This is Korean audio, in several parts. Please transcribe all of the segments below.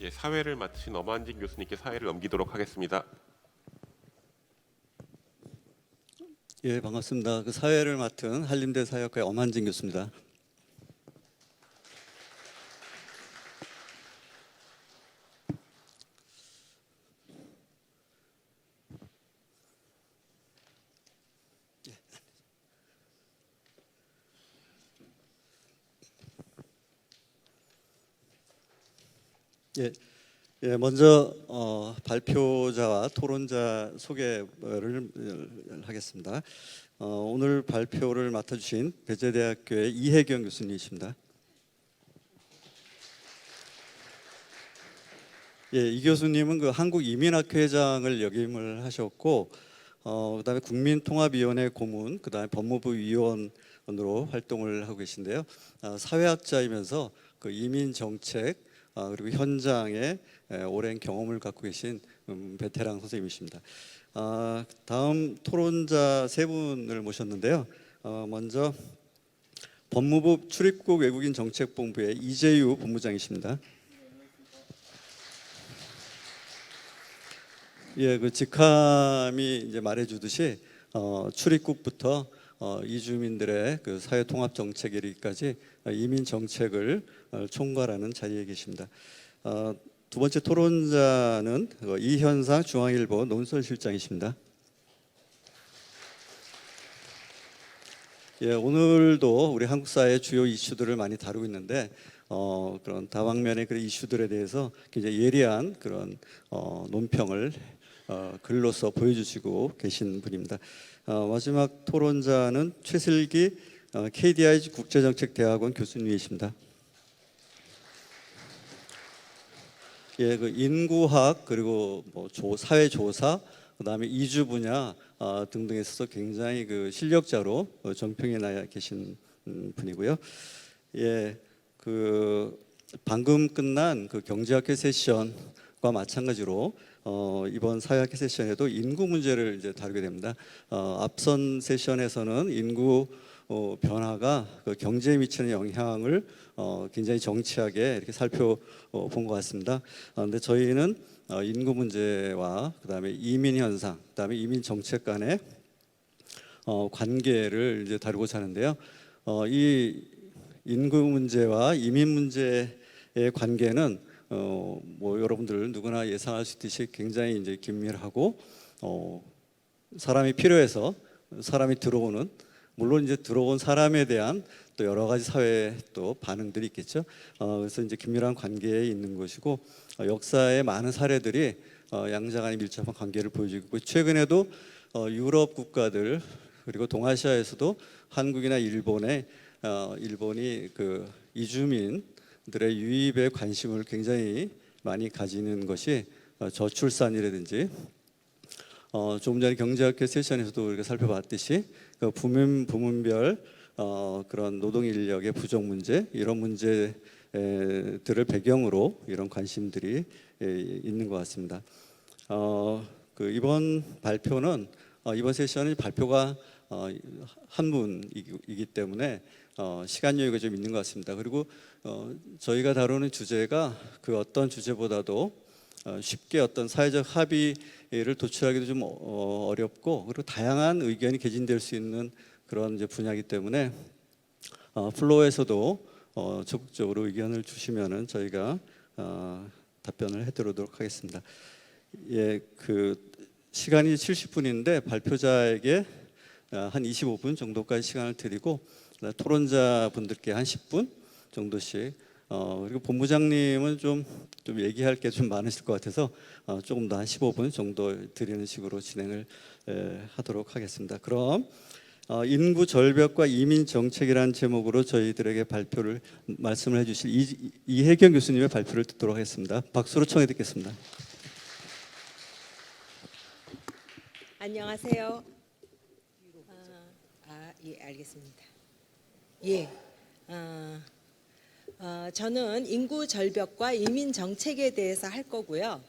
예, 사회를 맡으신 엄한진 교수님께 사회를 넘기도록 하겠습니다. 예, 반갑습니다. 그 사회를 맡은 한림대 사회학과의 엄한진 교수입니다. 예, 먼저 발표자와 토론자 소개를 하겠습니다. 오늘 발표를 맡아주신 배재대학교의 이혜경 교수님이십니다. 예, 이 교수님은 그 한국이민학회 회장을 역임을 하셨고, 그다음에 국민통합위원회 고문, 그다음에 법무부 위원으로 활동을 하고 계신데요. 사회학자이면서 그 이민 정책 그리고 현장에 오랜 경험을 갖고 계신 베테랑 선생님이십니다. 다음 토론자 세 분을 모셨는데요. 먼저 법무부 출입국 외국인 정책본부의 이재유 본부장이십니다. 예, 그 직함이 이제 말해주듯이 출입국부터 이주민들의 그 사회 통합 정책 이르기까지 이민 정책을 총괄하는 자리에 계십니다. 두 번째 토론자는 이현상 중앙일보 논설실장이십니다. 예, 오늘도 우리 한국 사회 주요 이슈들을 많이 다루고 있는데 그런 다방면의 그런 이슈들에 대해서 굉장히 예리한 그런 논평을 글로써 보여주시고 계신 분입니다. 마지막 토론자는 최슬기 KDI 국제정책대학원 교수님이십니다. 예, 그 인구학 그리고 뭐 사회조사, 그다음에 이주 분야 등등에 있어서 굉장히 그 실력자로 정평에 나 계신 분이고요. 예, 그 방금 끝난 그 경제학회 세션과 마찬가지로 이번 사회학회 세션에도 인구 문제를 이제 다루게 됩니다. 앞선 세션에서는 인구 변화가 그 경제에 미치는 영향을 굉장히 정치하게 이렇게 살펴본 것 같습니다. 그런데 저희는 인구 문제와 그다음에 이민 현상, 그다음에 이민 정책 간의 관계를 이제 다루고자 하는데요. 이 인구 문제와 이민 문제의 관계는 뭐 여러분들 누구나 예상할 수 있듯이 굉장히 이제 긴밀하고 사람이 필요해서 사람이 들어오는, 물론 이제 들어온 사람에 대한 또 여러 가지 사회 또 반응들이 있겠죠. 그래서 이제 긴밀한 관계에 있는 것이고 역사의 많은 사례들이 양자 간의 밀접한 관계를 보여주고 있고, 최근에도 유럽 국가들 그리고 동아시아에서도 한국이나 일본이 그 이주민들의 유입에 관심을 굉장히 많이 가지는 것이 저출산이라든지 조금 전에 경제학회 세션에서도 우리가 살펴봤듯이 그 부문별 그런 노동 인력의 부족 문제, 이런 문제들을 배경으로 이런 관심들이 있는 것 같습니다. 그 이번 발표는 이번 세션은 발표가 한 분이기 때문에 시간 여유가 좀 있는 것 같습니다. 그리고 저희가 다루는 주제가 그 어떤 주제보다도 쉽게 어떤 사회적 합의를 도출하기도 좀 어렵고, 그리고 다양한 의견이 개진될 수 있는 그런 이제 분야이기 때문에 플로어에서도 적극적으로 의견을 주시면은 저희가 답변을 해드리도록 하겠습니다. 예, 그 시간이 70분인데 발표자에게 한 25분 정도까지 시간을 드리고 토론자 분들께 한 10분 정도씩, 그리고 본부장님은 좀 얘기할 게 좀 많으실 것 같아서 조금 더 한 15분 정도 드리는 식으로 진행을 하도록 하겠습니다. 그럼 인구 절벽과 이민 정책이라는 제목으로 저희들에게 말씀을 해주실 이혜경 교수님의 발표를 듣도록 하겠습니다. 박수로 청해 듣겠습니다. 안녕하세요. 예, 알겠습니다. 예, 저는 인구 절벽과 이민 정책에 대해서 할 거고요.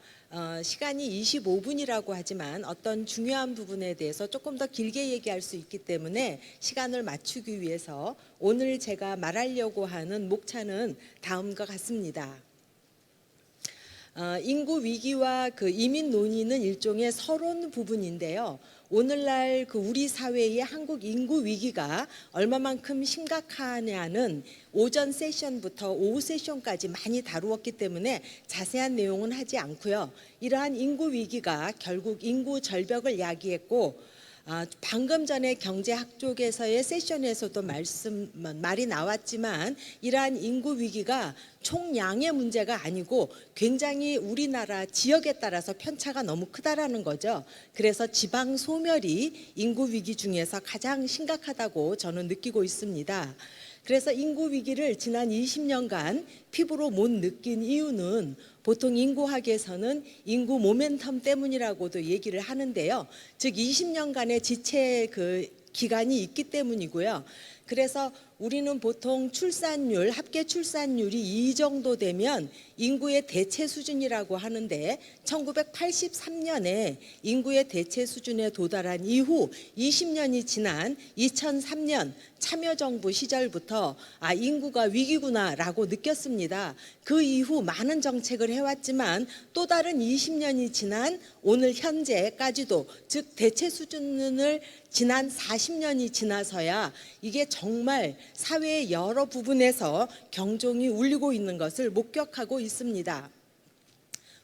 시간이 25분이라고 하지만 어떤 중요한 부분에 대해서 조금 더 길게 얘기할 수 있기 때문에 시간을 맞추기 위해서 오늘 제가 말하려고 하는 목차는 다음과 같습니다. 인구 위기와 그 이민 논의는 일종의 서론 부분인데요. 오늘날 그 우리 사회의 한국 인구 위기가 얼마만큼 심각하냐는 오전 세션부터 오후 세션까지 많이 다루었기 때문에 자세한 내용은 하지 않고요. 이러한 인구 위기가 결국 인구 절벽을 야기했고, 방금 전에 경제학 쪽에서의 세션에서도 말이 나왔지만, 이러한 인구 위기가 총량의 문제가 아니고 굉장히 우리나라 지역에 따라서 편차가 너무 크다라는 거죠. 그래서 지방 소멸이 인구 위기 중에서 가장 심각하다고 저는 느끼고 있습니다. 그래서 인구 위기를 지난 20년간 피부로 못 느낀 이유는 보통 인구학에서는 인구 모멘텀 때문이라고도 얘기를 하는데요. 즉 20년간의 지체 그 기간이 있기 때문이고요. 그래서 우리는 보통 출산율, 합계 출산율이 이 정도 되면 인구의 대체 수준이라고 하는데, 1983년에 인구의 대체 수준에 도달한 이후 20년이 지난 2003년 참여정부 시절부터 인구가 위기구나라고 느꼈습니다. 그 이후 많은 정책을 해왔지만 또 다른 20년이 지난 오늘 현재까지도, 즉 대체 수준을 지난 40년이 지나서야 이게 정말 사회의 여러 부분에서 경종이 울리고 있는 것을 목격하고 있습니다.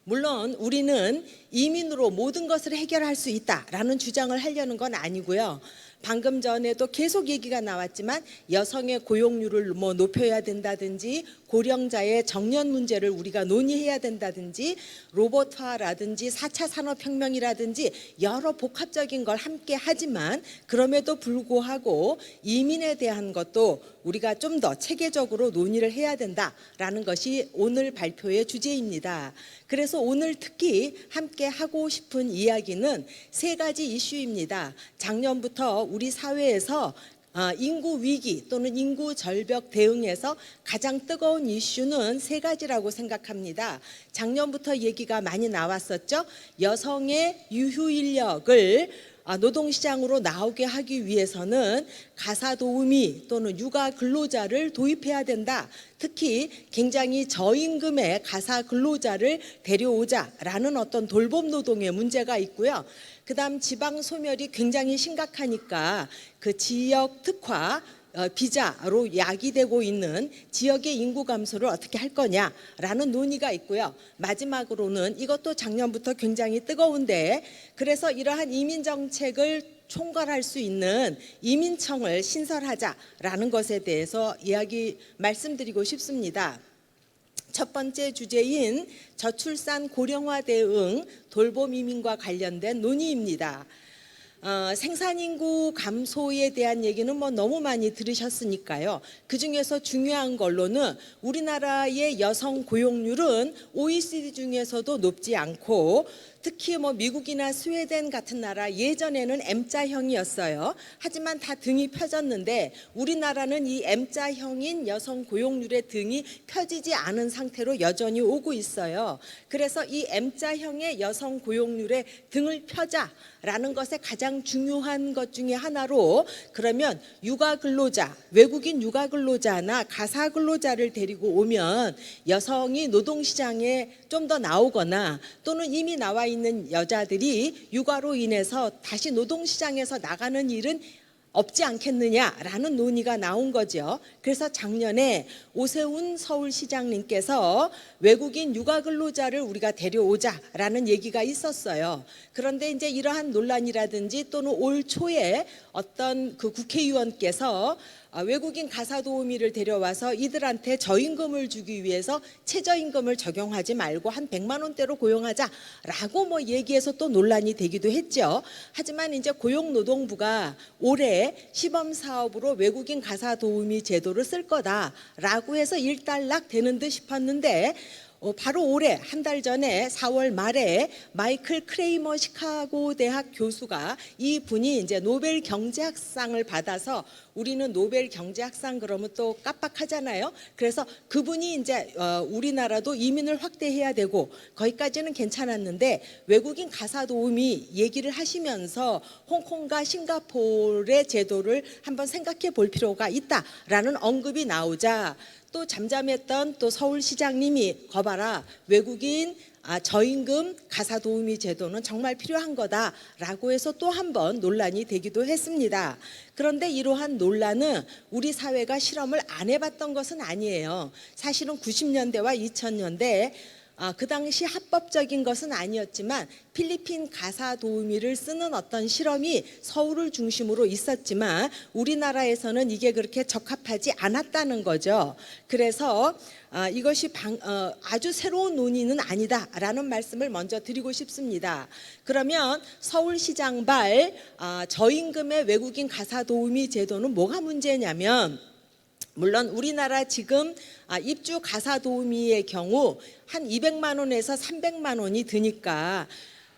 물론 우리는 이민으로 모든 것을 해결할 수 있다라는 주장을 하려는 건 아니고요. 방금 전에도 계속 얘기가 나왔지만 여성의 고용률을 높여야 된다든지, 고령자의 정년 문제를 우리가 논의해야 된다든지, 로봇화라든지 4차 산업혁명이라든지 여러 복합적인 걸 함께 하지만, 그럼에도 불구하고 이민에 대한 것도 우리가 좀 더 체계적으로 논의를 해야 된다라는 것이 오늘 발표의 주제입니다. 그래서 오늘 특히 함께 하고 싶은 이야기는 세 가지 이슈입니다. 작년부터 우리 사회에서 인구 위기 또는 인구 절벽 대응에서 가장 뜨거운 이슈는 세 가지라고 생각합니다. 작년부터 얘기가 많이 나왔었죠. 여성의 유휴 인력을 노동시장으로 나오게 하기 위해서는 가사도우미 또는 육아 근로자를 도입해야 된다. 특히 굉장히 저임금의 가사 근로자를 데려오자라는 어떤 돌봄 노동의 문제가 있고요. 그다음 지방 소멸이 굉장히 심각하니까 그 지역 특화 비자로 야기되고 있는 지역의 인구 감소를 어떻게 할 거냐라는 논의가 있고요. 마지막으로는 이것도 작년부터 굉장히 뜨거운데, 그래서 이러한 이민 정책을 총괄할 수 있는 이민청을 신설하자라는 것에 대해서 말씀드리고 싶습니다. 첫 번째 주제인 저출산 고령화 대응 돌봄 이민과 관련된 논의입니다. 생산인구 감소에 대한 얘기는 너무 많이 들으셨으니까요. 그중에서 중요한 걸로는 우리나라의 여성 고용률은 OECD 중에서도 높지 않고, 특히 미국이나 스웨덴 같은 나라 예전에는 M자형이었어요. 하지만 다 등이 펴졌는데 우리나라는 이 M자형인 여성 고용률의 등이 펴지지 않은 상태로 여전히 오고 있어요. 그래서 이 M자형의 여성 고용률의 등을 펴자라는 것의 가장 중요한 것 중에 하나로, 그러면 육아 근로자, 외국인 육아 근로자나 가사 근로자를 데리고 오면 여성이 노동시장에 좀 더 나오거나, 또는 이미 나와 있는 여자들이 육아로 인해서 다시 노동시장에서 나가는 일은 없지 않겠느냐라는 논의가 나온 거죠. 그래서 작년에 오세훈 서울시장님께서 외국인 육아 근로자를 우리가 데려오자라는 얘기가 있었어요. 그런데 이제 이러한 논란이라든지, 또는 올 초에 어떤 그 국회의원께서 외국인 가사도우미를 데려와서 이들한테 저임금을 주기 위해서 최저임금을 적용하지 말고 한 100만 원대로 고용하자라고 얘기해서 또 논란이 되기도 했죠. 하지만 이제 고용노동부가 올해 시범 사업으로 외국인 가사도우미 제도를 쓸 거다라고 해서 일단락 되는 듯 싶었는데, 바로 올해 한 달 전에 4월 말에 마이클 크레이머 시카고 대학 교수가, 이 분이 이제 노벨 경제학상을 받아서, 우리는 노벨 경제학상 그러면 또 깜빡하잖아요. 그래서 그분이 이제 우리나라도 이민을 확대해야 되고, 거기까지는 괜찮았는데 외국인 가사도우미 얘기를 하시면서 홍콩과 싱가포르의 제도를 한번 생각해 볼 필요가 있다라는 언급이 나오자, 또 잠잠했던 또 서울시장님이 거봐라, 외국인 저임금 가사도우미 제도는 정말 필요한 거다라고 해서 또 한 번 논란이 되기도 했습니다. 그런데 이러한 논란은 우리 사회가 실험을 안 해봤던 것은 아니에요. 사실은 90년대와 2000년대 그 당시 합법적인 것은 아니었지만 필리핀 가사도우미를 쓰는 어떤 실험이 서울을 중심으로 있었지만 우리나라에서는 이게 그렇게 적합하지 않았다는 거죠. 그래서 이것이 아주 새로운 논의는 아니다라는 말씀을 먼저 드리고 싶습니다. 그러면 서울시장발 저임금의 외국인 가사도우미 제도는 뭐가 문제냐면, 물론 우리나라 지금 입주 가사도우미의 경우 한 200만 원에서 300만 원이 드니까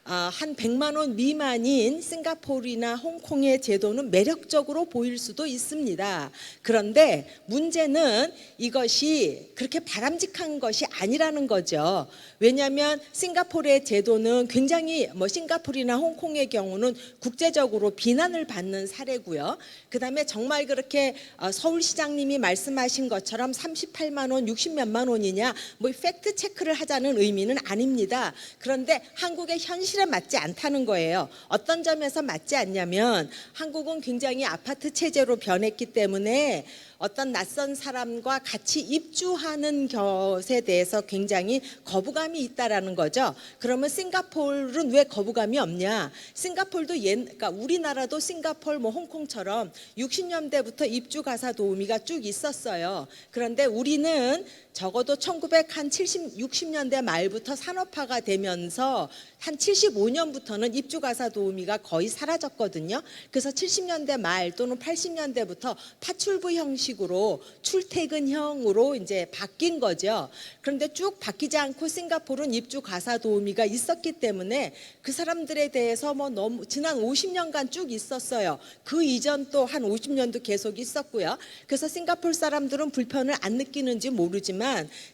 한 100만 원 미만인 싱가포르나 홍콩의 제도는 매력적으로 보일 수도 있습니다. 그런데 문제는 이것이 그렇게 바람직한 것이 아니라는 거죠. 왜냐하면 싱가포르의 제도는 굉장히 싱가포르나 홍콩의 경우는 국제적으로 비난을 받는 사례고요. 그다음에 정말 그렇게 서울시장님이 말씀하신 것처럼 38만 원, 60몇만 원이냐 팩트 체크를 하자는 의미는 아닙니다. 그런데 한국의 현실에 맞지 않다는 거예요. 어떤 점에서 맞지 않냐면 한국은 굉장히 아파트 체제로 변했기 때문에 어떤 낯선 사람과 같이 입주하는 것에 대해서 굉장히 거부감이 있다라는 거죠. 그러면 싱가포르는 왜 거부감이 없냐? 싱가포르도 그러니까 우리나라도 싱가포르 홍콩처럼 60년대부터 입주 가사 도우미가 쭉 있었어요. 그런데 우리는 적어도 60년대 말부터 산업화가 되면서 한 75년부터는 입주 가사 도우미가 거의 사라졌거든요. 그래서 70년대 말 또는 80년대부터 파출부 형식으로 출퇴근형으로 이제 바뀐 거죠. 그런데 쭉 바뀌지 않고 싱가포르는 입주 가사 도우미가 있었기 때문에 그 사람들에 대해서 너무 지난 50년간 쭉 있었어요. 그 이전 또 한 50년도 계속 있었고요. 그래서 싱가포르 사람들은 불편을 안 느끼는지 모르지만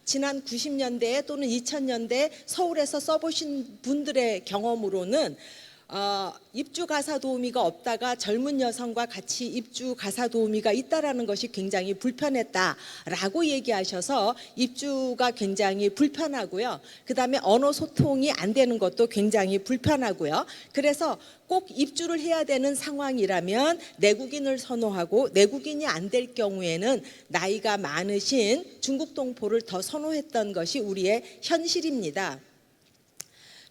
지난 90년대에 또는 2000년대에 서울에서 써보신 분들의 경험으로는 입주 가사 도우미가 없다가 젊은 여성과 같이 입주 가사 도우미가 있다라는 것이 굉장히 불편했다라고 얘기하셔서 입주가 굉장히 불편하고요. 그다음에 언어 소통이 안 되는 것도 굉장히 불편하고요. 그래서 꼭 입주를 해야 되는 상황이라면 내국인을 선호하고 내국인이 안 될 경우에는 나이가 많으신 중국 동포를 더 선호했던 것이 우리의 현실입니다.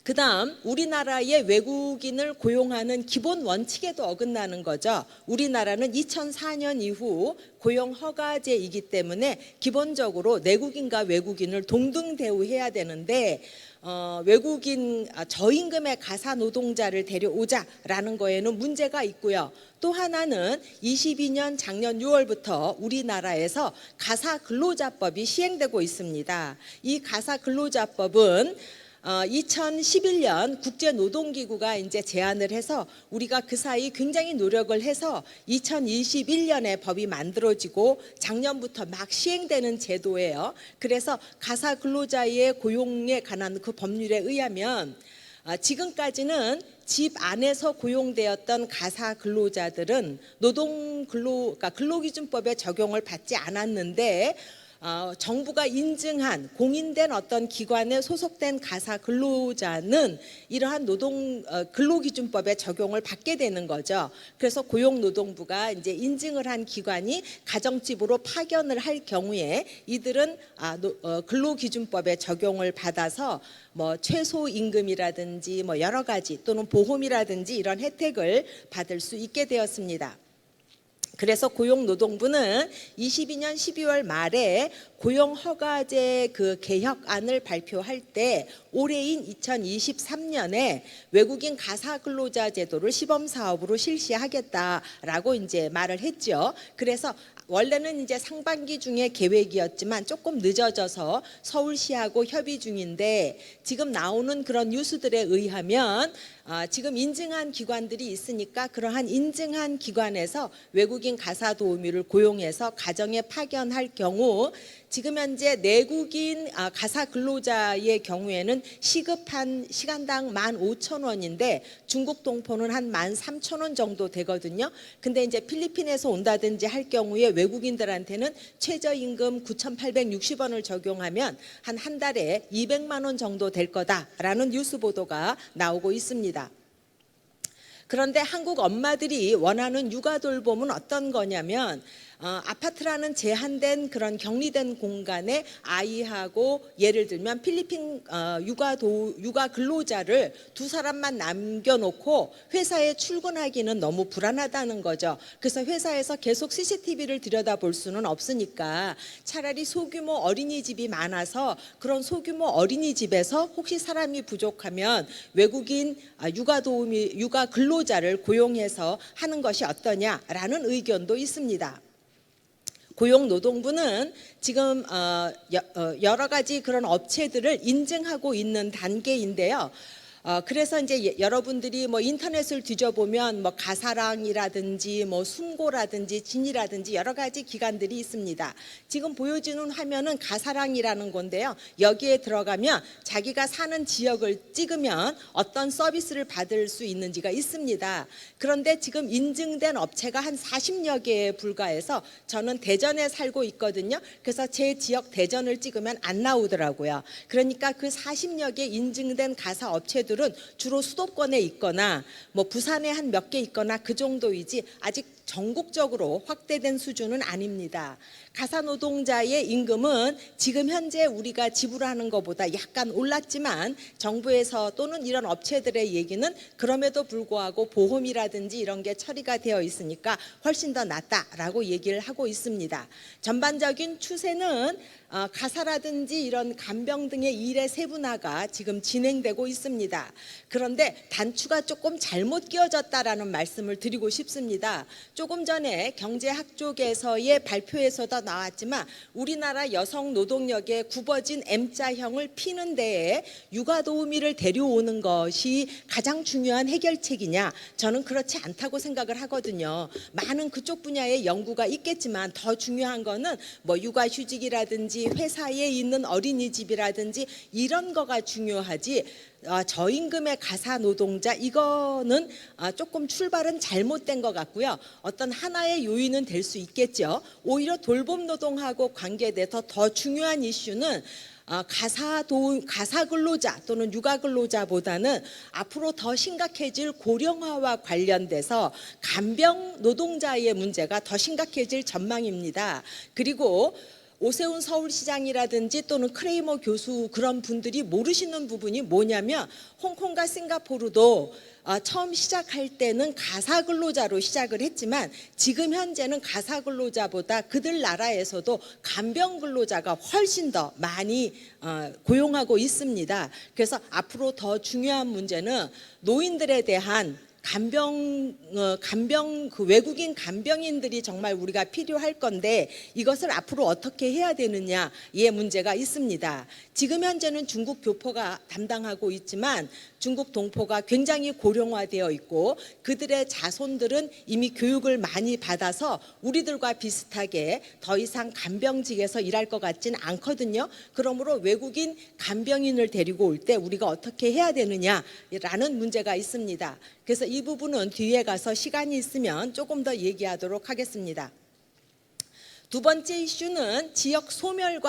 그다음 우리나라의 외국인을 고용하는 기본 원칙에도 어긋나는 거죠. 우리나라는 2004년 이후 고용 허가제이기 때문에 기본적으로 내국인과 외국인을 동등 대우해야 되는데 외국인 저임금의 가사 노동자를 데려오자라는 거에는 문제가 있고요. 또 하나는 22년 작년 6월부터 우리나라에서 가사 근로자법이 시행되고 있습니다. 이 가사 근로자법은 2011년 국제노동기구가 이제 제안을 해서 우리가 그 사이 굉장히 노력을 해서 2021년에 법이 만들어지고 작년부터 막 시행되는 제도예요. 그래서 가사 근로자의 고용에 관한 그 법률에 의하면 지금까지는 집 안에서 고용되었던 가사 근로자들은 그러니까 근로기준법의 적용을 받지 않았는데 정부가 인증한 공인된 어떤 기관에 소속된 가사 근로자는 이러한 근로기준법의 적용을 받게 되는 거죠. 그래서 고용노동부가 이제 인증을 한 기관이 가정집으로 파견을 할 경우에 이들은 근로기준법의 적용을 받아서 최소임금이라든지 여러 가지 또는 보험이라든지 이런 혜택을 받을 수 있게 되었습니다. 그래서 고용노동부는 22년 12월 말에 고용허가제 그 개혁안을 발표할 때 올해인 2023년에 외국인 가사 근로자 제도를 시범 사업으로 실시하겠다라고 이제 말을 했죠. 그래서 원래는 이제 상반기 중에 계획이었지만 조금 늦어져서 서울시하고 협의 중인데 지금 나오는 그런 뉴스들에 의하면 지금 인증한 기관들이 있으니까 그러한 인증한 기관에서 외국인 가사 도우미를 고용해서 가정에 파견할 경우 지금 현재 내국인 가사 근로자의 경우에는 시급한 시간당 15,000원인데 중국 동포는 한 13,000원 정도 되거든요. 근데 이제 필리핀에서 온다든지 할 경우에 외국인들한테는 최저임금 9,860원을 적용하면 한 달에 200만 원 정도 될 거다라는 뉴스 보도가 나오고 있습니다. 그런데 한국 엄마들이 원하는 육아 돌봄은 어떤 거냐면 아파트라는 제한된 그런 격리된 공간에 아이하고 예를 들면 필리핀 육아 근로자를 두 사람만 남겨놓고 회사에 출근하기는 너무 불안하다는 거죠. 그래서 회사에서 계속 CCTV를 들여다볼 수는 없으니까 차라리 소규모 어린이집이 많아서 그런 소규모 어린이집에서 혹시 사람이 부족하면 외국인 육아 근로자를 고용해서 하는 것이 어떠냐라는 의견도 있습니다. 고용노동부는 지금 여러 가지 그런 업체들을 인증하고 있는 단계인데요. 그래서 이제 여러분들이 뭐 인터넷을 뒤져보면 뭐 가사랑이라든지 뭐 숨고라든지 진이라든지 여러 가지 기관들이 있습니다. 지금 보여지는 화면은 가사랑이라는 건데요. 여기에 들어가면 자기가 사는 지역을 찍으면 어떤 서비스를 받을 수 있는지가 있습니다. 그런데 지금 인증된 업체가 한 40여 개에 불과해서 저는 대전에 살고 있거든요. 그래서 제 지역 대전을 찍으면 안 나오더라고요. 그러니까 그 40여 개 인증된 가사 업체들 은 주로 수도권에 있거나 뭐 부산에 한 몇 개 있거나 그 정도이지 아직 전국적으로 확대된 수준은 아닙니다. 가사 노동자의 임금은 지금 현재 우리가 지불하는 것보다 약간 올랐지만 정부에서 또는 이런 업체들의 얘기는 그럼에도 불구하고 보험이라든지 이런 게 처리가 되어 있으니까 훨씬 더 낫다라고 얘기를 하고 있습니다. 전반적인 추세는 가사라든지 이런 간병 등의 일의 세분화가 지금 진행되고 있습니다. 그런데 단추가 조금 잘못 끼워졌다라는 말씀을 드리고 싶습니다. 조금 전에 경제학 쪽에서의 발표에서도 나왔지만 우리나라 여성 노동력의 굽어진 M자형을 피는 데에 육아도우미를 데려오는 것이 가장 중요한 해결책이냐? 저는 그렇지 않다고 생각을 하거든요. 많은 그쪽 분야의 연구가 있겠지만 더 중요한 거는 뭐 육아휴직이라든지 회사에 있는 어린이집이라든지 이런 거가 중요하지 저임금의 가사 노동자 이거는 조금 출발은 잘못된 것 같고요. 어떤 하나의 요인은 될 수 있겠죠. 오히려 돌봄 노동하고 관계돼서 더 중요한 이슈는 가사 근로자 또는 육아 근로자보다는 앞으로 더 심각해질 고령화와 관련돼서 간병 노동자의 문제가 더 심각해질 전망입니다. 그리고 오세훈 서울시장이라든지 또는 크레이머 교수 그런 분들이 모르시는 부분이 뭐냐면 홍콩과 싱가포르도 처음 시작할 때는 가사 근로자로 시작을 했지만 지금 현재는 가사 근로자보다 그들 나라에서도 간병 근로자가 훨씬 더 많이 고용하고 있습니다. 그래서 앞으로 더 중요한 문제는 노인들에 대한 그 외국인 간병인들이 정말 우리가 필요할 건데 이것을 앞으로 어떻게 해야 되느냐의 문제가 있습니다. 지금 현재는 중국 교포가 담당하고 있지만 중국 동포가 굉장히 고령화되어 있고 그들의 자손들은 이미 교육을 많이 받아서 우리들과 비슷하게 더 이상 간병직에서 일할 것 같지는 않거든요. 그러므로 외국인 간병인을 데리고 올 때 우리가 어떻게 해야 되느냐라는 문제가 있습니다. 그래서 이 부분은 뒤에 가서 시간이 있으면 조금 더 얘기하도록 하겠습니다. 두 번째 이슈는 지역 소멸을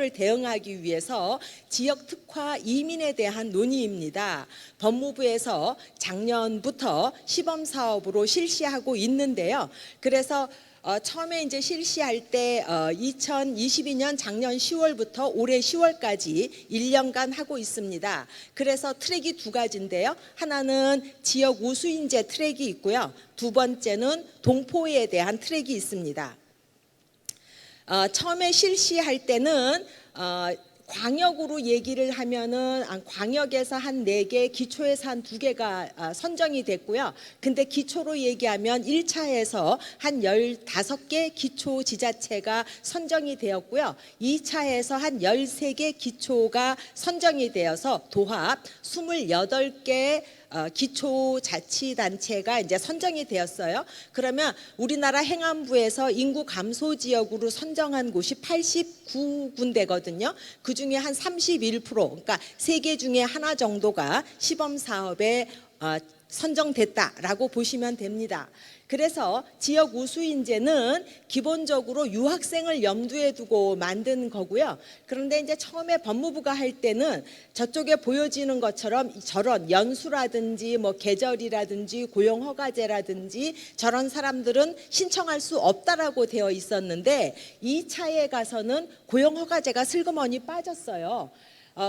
대응하기 위해서 지역 특화 이민에 대한 논의입니다. 법무부에서 작년부터 시범 사업으로 실시하고 있는데요. 그래서 처음에 이제 실시할 때 2022년 작년 10월부터 올해 10월까지 1년간 하고 있습니다. 그래서 트랙이 두 가지인데요. 하나는 지역 우수인재 트랙이 있고요. 두 번째는 동포에 대한 트랙이 있습니다. 처음에 실시할 때는 광역으로 얘기를 하면은 광역에서 한 4개, 기초에서 한 2개가 선정이 됐고요. 근데 기초로 얘기하면 1차에서 한 15개 기초 지자체가 선정이 되었고요. 2차에서 한 13개 기초가 선정이 되어서 도합 28개 기초자치단체가 이제 선정이 되었어요. 그러면 우리나라 행안부에서 인구 감소 지역으로 선정한 곳이 89군데거든요. 그 중에 한 31%, 그러니까 3개 중에 하나 정도가 시범 사업에 선정됐다라고 보시면 됩니다. 그래서 지역 우수 인재는 기본적으로 유학생을 염두에 두고 만든 거고요. 그런데 이제 처음에 법무부가 할 때는 저쪽에 보여지는 것처럼 저런 연수라든지 뭐 계절이라든지 고용 허가제라든지 저런 사람들은 신청할 수 없다라고 되어 있었는데 2차에 가서는 고용 허가제가 슬그머니 빠졌어요.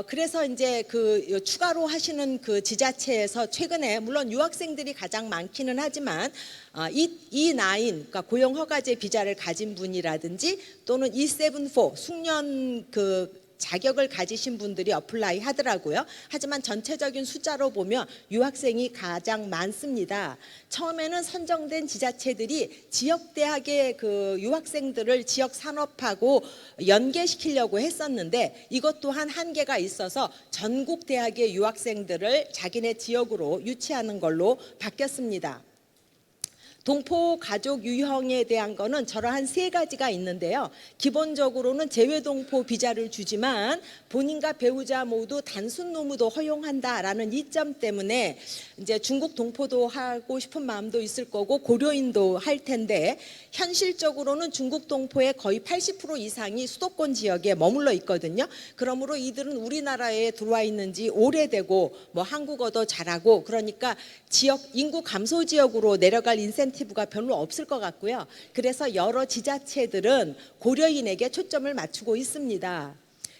그래서 이제 그 추가로 하시는 그 지자체에서 최근에 물론 유학생들이 가장 많기는 하지만 E9, 그러니까 고용허가제 비자를 가진 분이라든지 또는 E74 숙련 그 자격을 가지신 분들이 어플라이 하더라고요. 하지만 전체적인 숫자로 보면 유학생이 가장 많습니다. 처음에는 선정된 지자체들이 지역대학의 그 유학생들을 지역 산업하고 연계시키려고 했었는데 이것 또한 한계가 있어서 전국 대학의 유학생들을 자기네 지역으로 유치하는 걸로 바뀌었습니다. 동포 가족 유형에 대한 거는 저러한 3가지가 있는데요. 기본적으로는 재외동포 비자를 주지만 본인과 배우자 모두 단순 노무도 허용한다라는 이점 때문에 이제 중국 동포도 하고 싶은 마음도 있을 거고 고려인도 할 텐데 현실적으로는 중국 동포의 거의 80% 이상이 수도권 지역에 머물러 있거든요. 그러므로 이들은 우리나라에 들어와 있는지 오래되고 뭐 한국어도 잘하고 그러니까 지역 인구 감소 지역으로 내려갈 인센티브가 별로 없을 것 같고요. 그래서 여러 지자체들은 고려인에게 초점을 맞추고 있습니다.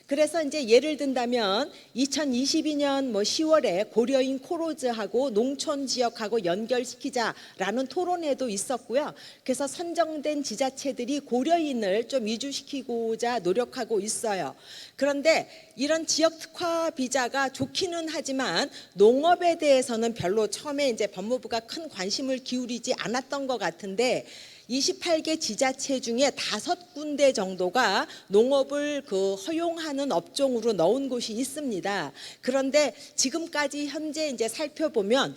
그래서 이제 예를 든다면 2022년 10월에 고려인 코로즈하고 농촌 지역하고 연결시키자라는 토론회도 있었고요. 그래서 선정된 지자체들이 고려인을 좀 이주시키고자 노력하고 있어요. 그런데 이런 지역 특화 비자가 좋기는 하지만 농업에 대해서는 별로 처음에 이제 법무부가 큰 관심을 기울이지 않았던 것 같은데 28개 지자체 중에 5군데 정도가 농업을 허용하는 업종으로 넣은 곳이 있습니다. 그런데 지금까지 현재 이제 살펴보면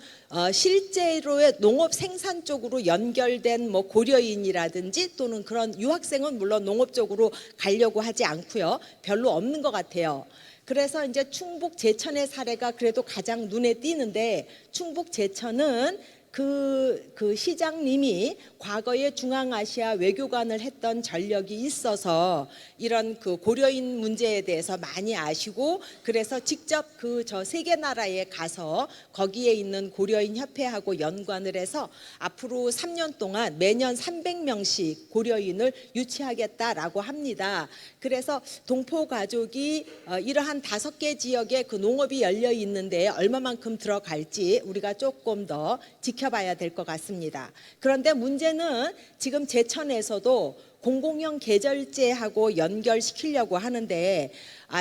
실제로의 농업 생산 쪽으로 연결된 고려인이라든지 또는 그런 유학생은 물론 농업 쪽으로 가려고 하지 않고요. 별로 없는 것 같아요. 그래서 이제 충북 제천의 사례가 그래도 가장 눈에 띄는데 충북 제천은 그 시장님이 과거에 중앙아시아 외교관을 했던 전력이 있어서 이런 고려인 문제에 대해서 많이 아시고 그래서 직접 저 3개 나라에 가서 거기에 있는 고려인 협회하고 연관을 해서 앞으로 3년 동안 매년 300명씩 고려인을 유치하겠다라고 합니다. 그래서 동포 가족이 이러한 5개 지역에 농업이 열려 있는데 얼마만큼 들어갈지 우리가 조금 더 지켜봐야 될 것 같습니다. 그런데 문제는 지금 제천에서도 공공형 계절제하고 연결시키려고 하는데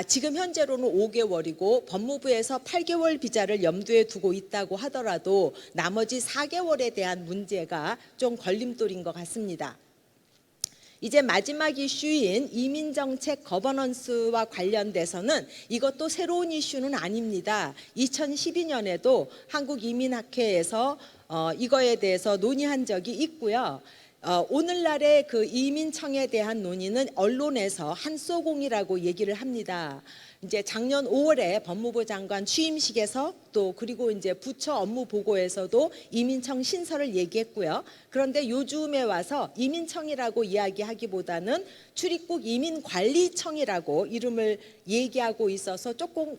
지금 현재로는 5개월이고 법무부에서 8개월 비자를 염두에 두고 있다고 하더라도 나머지 4개월에 대한 문제가 좀 걸림돌인 것 같습니다. 이제 마지막 이슈인 이민정책 거버넌스와 관련돼서는 이것도 새로운 이슈는 아닙니다. 2012년에도 한국이민학회에서 이거에 대해서 논의한 적이 있고요. 오늘날의 이민청에 대한 논의는 언론에서 한쏘공이라고 얘기를 합니다. 이제 작년 5월에 법무부 장관 취임식에서 또 그리고 이제 부처 업무 보고에서도 이민청 신설을 얘기했고요. 그런데 요즘에 와서 이민청이라고 이야기하기보다는 출입국 이민관리청이라고 이름을 얘기하고 있어서 조금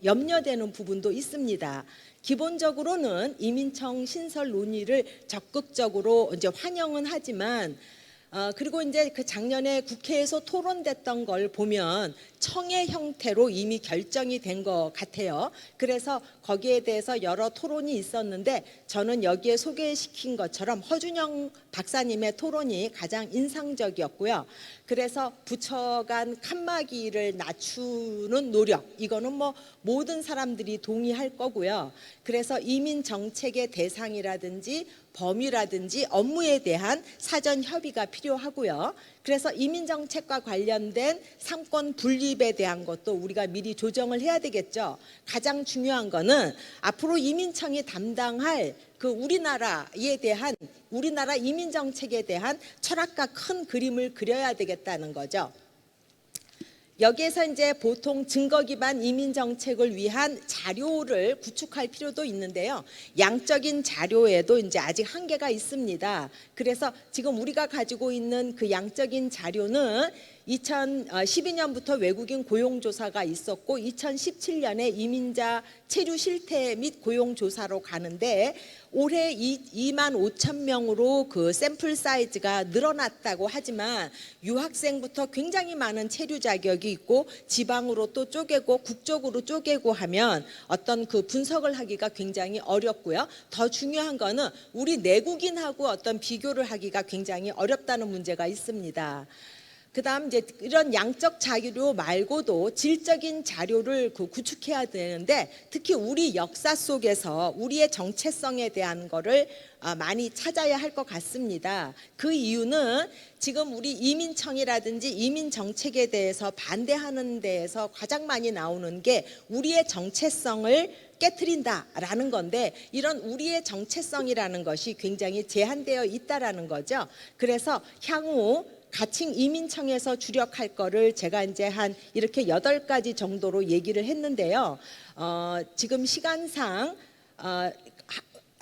염려되는 부분도 있습니다. 기본적으로는 이민청 신설 논의를 적극적으로 이제 환영은 하지만 그리고 이제 작년에 국회에서 토론됐던 걸 보면 청의 형태로 이미 결정이 된 것 같아요. 그래서 거기에 대해서 여러 토론이 있었는데 저는 여기에 소개시킨 것처럼 허준영 박사님의 토론이 가장 인상적이었고요. 그래서 부처 간 칸막이를 낮추는 노력, 이거는 모든 사람들이 동의할 거고요. 그래서 이민 정책의 대상이라든지 범위라든지 업무에 대한 사전 협의가 필요합니다. 필요하고요. 그래서 이민 정책과 관련된 상권 분립에 대한 것도 우리가 미리 조정을 해야 되겠죠. 가장 중요한 거는 앞으로 이민청이 담당할 그 우리나라에 대한 우리나라 이민 정책에 대한 철학과 큰 그림을 그려야 되겠다는 거죠. 여기에서 이제 보통 증거 기반 이민 정책을 위한 자료를 구축할 필요도 있는데요. 양적인 자료에도 이제 아직 한계가 있습니다. 그래서 지금 우리가 가지고 있는 그 양적인 자료는 2012년부터 외국인 고용조사가 있었고 2017년에 이민자 체류 실태 및 고용조사로 가는데 올해 2만 5천 명으로 그 샘플 사이즈가 늘어났다고 하지만 유학생부터 굉장히 많은 체류 자격이 있고 지방으로 또 쪼개고 국적으로 쪼개고 하면 어떤 그 분석을 하기가 굉장히 어렵고요. 더 중요한 거는 우리 내국인하고 어떤 비교를 하기가 굉장히 어렵다는 문제가 있습니다. 그다음 이제 이런 양적 자료 말고도 질적인 자료를 구축해야 되는데 특히 우리 역사 속에서 우리의 정체성에 대한 거를 많이 찾아야 할 것 같습니다. 그 이유는 지금 우리 이민청이라든지 이민 정책에 대해서 반대하는 데에서 가장 많이 나오는 게 우리의 정체성을 깨트린다라는 건데 이런 우리의 정체성이라는 것이 굉장히 제한되어 있다라는 거죠. 그래서 향후 가칭 이민청에서 주력할 거를 제가 이제 한 이렇게 8가지 정도로 얘기를 했는데요. 지금 시간상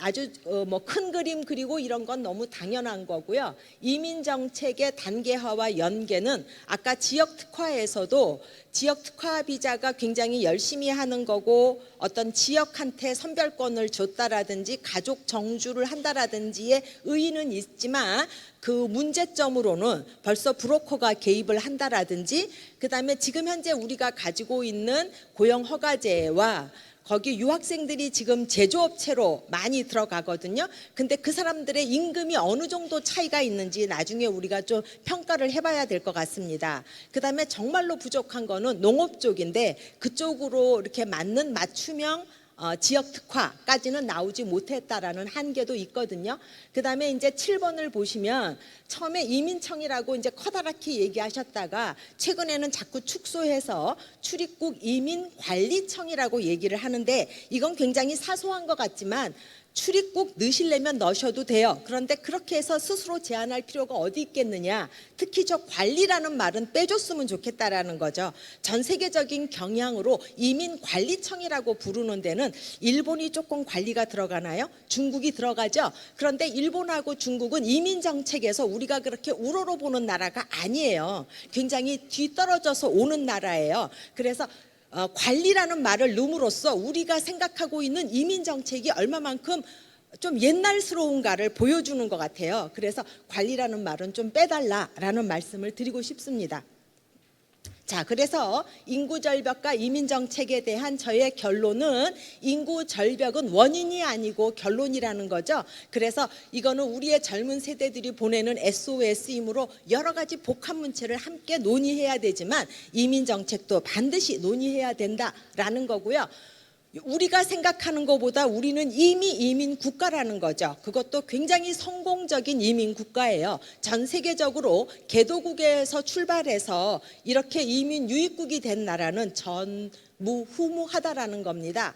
아주 뭐 큰 그림 그리고 이런 건 너무 당연한 거고요. 이민 정책의 단계화와 연계는 아까 지역 특화에서도 지역 특화 비자가 굉장히 열심히 하는 거고 어떤 지역한테 선별권을 줬다라든지 가족 정주를 한다라든지의 의의는 있지만 그 문제점으로는 벌써 브로커가 개입을 한다라든지 그다음에 지금 현재 우리가 가지고 있는 고용 허가제와 거기 유학생들이 지금 제조업체로 많이 들어가거든요. 근데 그 사람들의 임금이 어느 정도 차이가 있는지 나중에 우리가 좀 평가를 해봐야 될 것 같습니다. 그다음에 정말로 부족한 거는 농업 쪽인데 그쪽으로 이렇게 맞는 맞춤형 지역 특화까지는 나오지 못했다라는 한계도 있거든요. 그다음에 이제 7번을 보시면 처음에 이민청이라고 이제 커다랗게 얘기하셨다가 최근에는 자꾸 축소해서 출입국 이민관리청이라고 얘기를 하는데 이건 굉장히 사소한 것 같지만 출입국 넣으시려면 넣으셔도 돼요. 그런데 그렇게 해서 스스로 제한할 필요가 어디 있겠느냐. 특히 저 관리라는 말은 빼줬으면 좋겠다라는 거죠. 전 세계적인 경향으로 이민관리청이라고 부르는 데는 일본이 조금 관리가 들어가나요? 중국이 들어가죠. 그런데 일본하고 중국은 이민정책에서 우리가 그렇게 우러러 보는 나라가 아니에요. 굉장히 뒤떨어져서 오는 나라예요. 그래서 관리라는 말을 넣음으로써 우리가 생각하고 있는 이민 정책이 얼마만큼 좀 옛날스러운가를 보여주는 것 같아요. 그래서 관리라는 말은 좀 빼달라라는 말씀을 드리고 싶습니다. 자, 그래서 인구 절벽과 이민 정책에 대한 저의 결론은 인구 절벽은 원인이 아니고 결론이라는 거죠. 그래서 이거는 우리의 젊은 세대들이 보내는 SOS이므로 여러 가지 복합 문제를 함께 논의해야 되지만 이민 정책도 반드시 논의해야 된다라는 거고요. 우리가 생각하는 것보다 우리는 이미 이민 국가라는 거죠. 그것도 굉장히 성공적인 이민 국가예요. 전 세계적으로 개도국에서 출발해서 이렇게 이민 유입국이 된 나라는 전무후무하다라는 겁니다.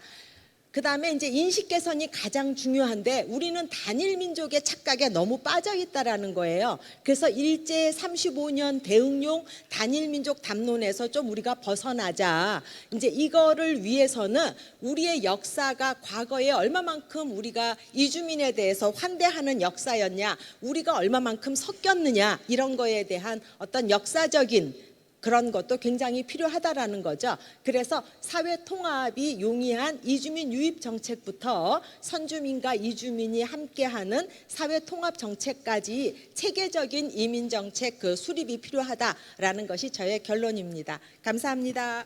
그 다음에 이제 인식 개선이 가장 중요한데 우리는 단일 민족의 착각에 너무 빠져 있다라는 거예요. 그래서 일제 35년 대응용 단일 민족 담론에서 좀 우리가 벗어나자. 이제 이거를 위해서는 우리의 역사가 과거에 얼마만큼 우리가 이주민에 대해서 환대하는 역사였냐, 우리가 얼마만큼 섞였느냐 이런 거에 대한 어떤 역사적인 그런 것도 굉장히 필요하다라는 거죠. 그래서 사회 통합이 용이한 이주민 유입 정책부터 선주민과 이주민이 함께하는 사회 통합 정책까지 체계적인 이민 정책 그 수립이 필요하다라는 것이 저의 결론입니다. 감사합니다.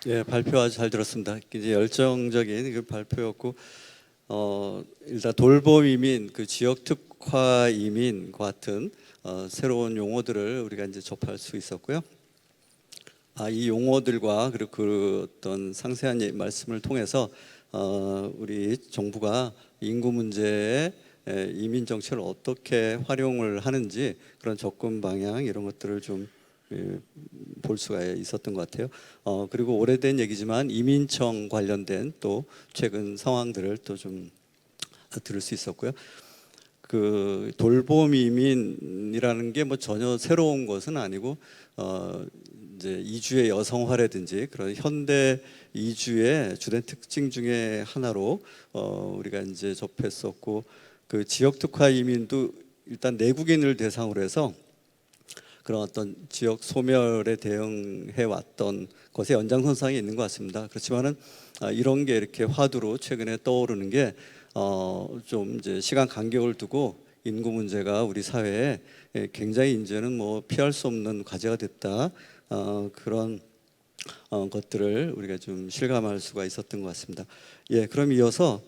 예, 발표 아주 잘 들었습니다. 이제 열정적인 그 발표였고, 일단 돌봄 이민, 그 지역 특화 이민과 같은 새로운 용어들을 우리가 이제 접할 수 있었고요. 이 용어들과 그리고 그 어떤 상세한 말씀을 통해서 우리 정부가 인구 문제에 이민 정책을 어떻게 활용을 하는지 그런 접근 방향 이런 것들을 좀 볼 수가 있었던 것 같아요. 그리고 오래된 얘기지만 이민청 관련된 또 최근 상황들을 또 좀 들을 수 있었고요. 그 돌봄 이민이라는 게 뭐 전혀 새로운 것은 아니고 이제 이주의 여성화라든지 그런 현대 이주의 주된 특징 중에 하나로 우리가 이제 접했었고, 그 지역 특화 이민도 일단 내국인을 대상으로 해서 그런 어떤 지역 소멸에 대응해 왔던 것의 연장선상에 있는 것 같습니다. 그렇지만은 이런 게 이렇게 화두로 최근에 떠오르는 게 좀 이제 시간 간격을 두고 인구 문제가 우리 사회에 굉장히 이제는 뭐 피할 수 없는 과제가 됐다. 그런 것들을 우리가 좀 실감할 수가 있었던 것 같습니다. 예, 그럼 이어서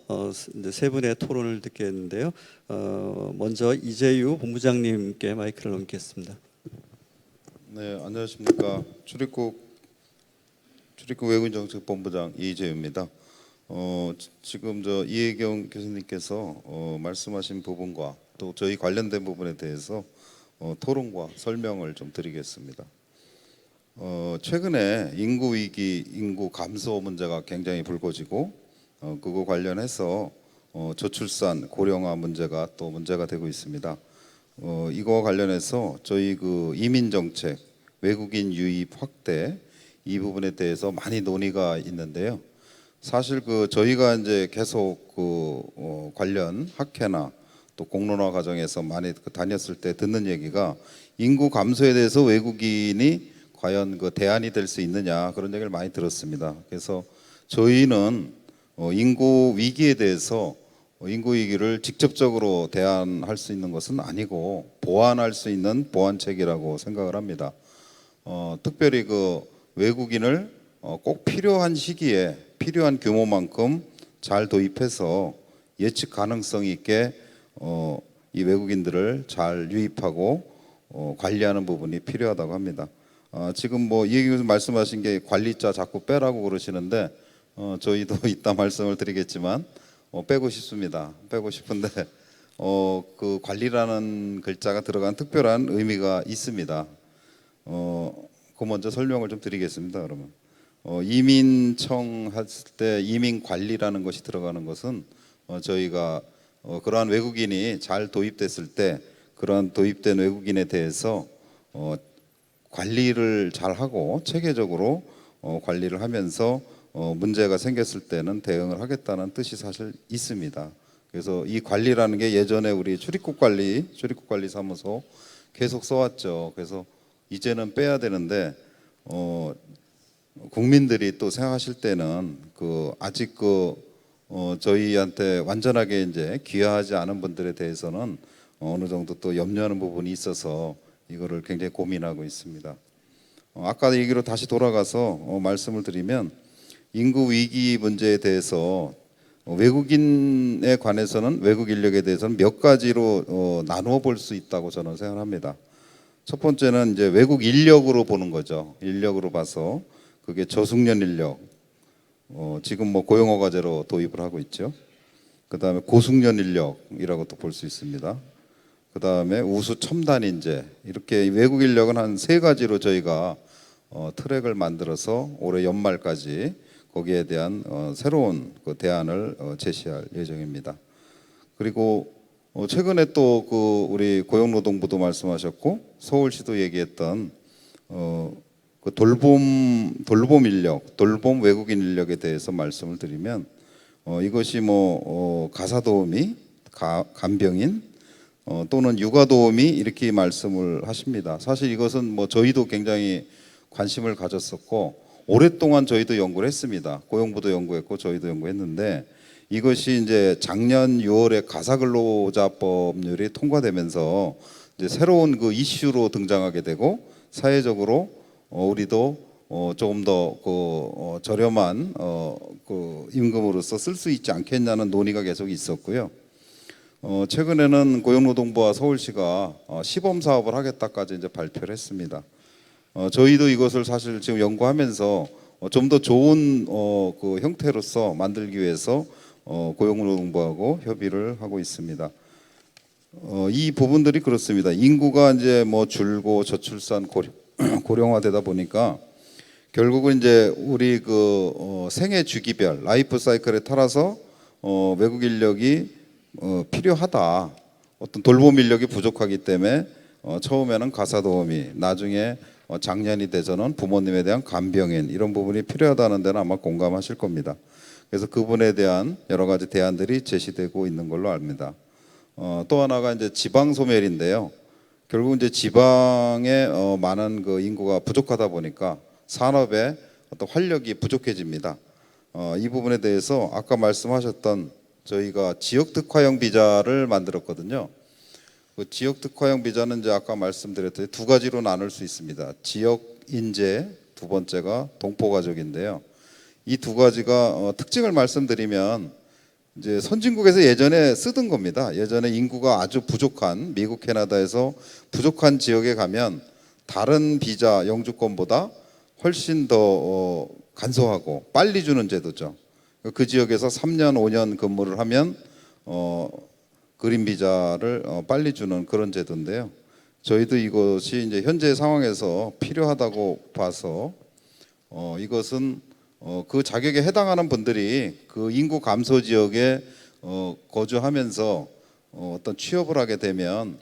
이제 세 분의 토론을 듣겠는데요. 먼저 이재유 본부장님께 마이크를 넘기겠습니다. 네, 안녕하십니까. 출입국 외국인정책본부장 이재유입니다. 지금 이혜경 교수님께서 말씀하신 부분과 또 저희 관련된 부분에 대해서 토론과 설명을 좀 드리겠습니다. 최근에 인구 위기, 인구 감소 문제가 굉장히 불거지고 그거 관련해서 저출산, 고령화 문제가 또 문제가 되고 있습니다. 이거와 관련해서 저희 그 이민 정책, 외국인 유입 확대 이 부분에 대해서 많이 논의가 있는데요. 사실 그 저희가 이제 계속 관련 학회나 또 공론화 과정에서 많이 다녔을 때 듣는 얘기가 인구 감소에 대해서 외국인이 과연 그 대안이 될 수 있느냐 그런 얘기를 많이 들었습니다. 그래서 저희는 인구 위기에 대해서 인구 위기를 직접적으로 대안할 수 있는 것은 아니고 보완할 수 있는 보완책이라고 생각을 합니다. 특별히 그 외국인을 꼭 필요한 시기에 필요한 규모만큼 잘 도입해서 예측 가능성 있게 이 외국인들을 잘 유입하고 관리하는 부분이 필요하다고 합니다. 지금 뭐 이 얘기 말씀하신 게 관리자 자꾸 빼라고 그러시는데 저희도 이따 말씀을 드리겠지만 빼고 싶습니다. 빼고 싶은데 그 관리라는 글자가 들어간 특별한 의미가 있습니다. 그 먼저 설명을 좀 드리겠습니다. 그러면 이민청 했을 때 이민 관리라는 것이 들어가는 것은 저희가 그러한 외국인이 잘 도입됐을 때 그러한 도입된 외국인에 대해서 관리를 잘 하고 체계적으로 관리를 하면서 문제가 생겼을 때는 대응을 하겠다는 뜻이 사실 있습니다. 그래서 이 관리라는 게 예전에 우리 출입국관리사무소 계속 써왔죠. 그래서 이제는 빼야 되는데 국민들이 또 생각하실 때는 그 아직 저희한테 완전하게 이제 귀화하지 않은 분들에 대해서는 어느 정도 또 염려하는 부분이 있어서 이거를 굉장히 고민하고 있습니다. 아까 얘기로 다시 돌아가서 말씀을 드리면 인구 위기 문제에 대해서 외국인에 관해서는 외국 인력에 대해서는 몇 가지로 나누어 볼 수 있다고 저는 생각합니다. 첫 번째는 이제 외국 인력으로 보는 거죠. 인력으로 봐서 그게 저숙련 인력, 지금 뭐 고용허가제로 도입을 하고 있죠. 그 다음에 고숙련 인력이라고 또 볼 수 있습니다. 그 다음에 우수 첨단 인재, 이렇게 외국 인력은 한 세 가지로 저희가 트랙을 만들어서 올해 연말까지 거기에 대한 새로운 그 대안을 제시할 예정입니다. 그리고 최근에 또 그 우리 고용노동부도 말씀하셨고 서울시도 얘기했던 그 돌봄 인력, 돌봄 외국인 인력에 대해서 말씀을 드리면 이것이 뭐 가사도우미, 간병인 또는 육아도우미 이렇게 말씀을 하십니다. 사실 이것은 뭐 저희도 굉장히 관심을 가졌었고 오랫동안 저희도 연구를 했습니다. 고용부도 연구했고 저희도 연구했는데 이것이 이제 작년 6월에 가사근로자법률이 통과되면서 이제 새로운 그 이슈로 등장하게 되고 사회적으로 우리도 조금 더 저렴한 그 임금으로서 쓸 수 있지 않겠냐는 논의가 계속 있었고요. 최근에는 고용노동부와 서울시가 시범 사업을 하겠다까지 이제 발표를 했습니다. 저희도 이것을 사실 지금 연구하면서 좀 더 좋은 그 형태로서 만들기 위해서 고용노동부하고 협의를 하고 있습니다. 이 부분들이 그렇습니다. 인구가 이제 뭐 줄고 저출산 고령화되다 보니까 결국은 이제 우리 생애 주기별 라이프 사이클에 따라서 외국 인력이 필요하다. 어떤 돌봄 인력이 부족하기 때문에 처음에는 가사 도우미, 나중에 장년이 돼서는 부모님에 대한 간병인 이런 부분이 필요하다는 데는 아마 공감하실 겁니다. 그래서 그분에 대한 여러 가지 대안들이 제시되고 있는 걸로 압니다. 또 하나가 이제 지방 소멸인데요. 결국 이제 지방에 많은 인구가 부족하다 보니까 산업에 어떤 활력이 부족해집니다. 이 부분에 대해서 아까 말씀하셨던 저희가 지역 특화형 비자를 만들었거든요. 그 지역 특화형 비자는 이제 아까 말씀드렸듯이 두 가지로 나눌 수 있습니다. 지역 인재, 두 번째가 동포 가족인데요. 이 두 가지가 특징을 말씀드리면 이제 선진국에서 예전에 쓰던 겁니다. 예전에 인구가 아주 부족한 미국, 캐나다에서 부족한 지역에 가면 다른 비자 영주권보다 훨씬 더 간소하고 빨리 주는 제도죠. 그 지역에서 3년, 5년 근무를 하면 그린 비자를 빨리 주는 그런 제도인데요. 저희도 이것이 이제 현재 상황에서 필요하다고 봐서 이것은 그 자격에 해당하는 분들이 그 인구 감소 지역에 거주하면서 어떤 취업을 하게 되면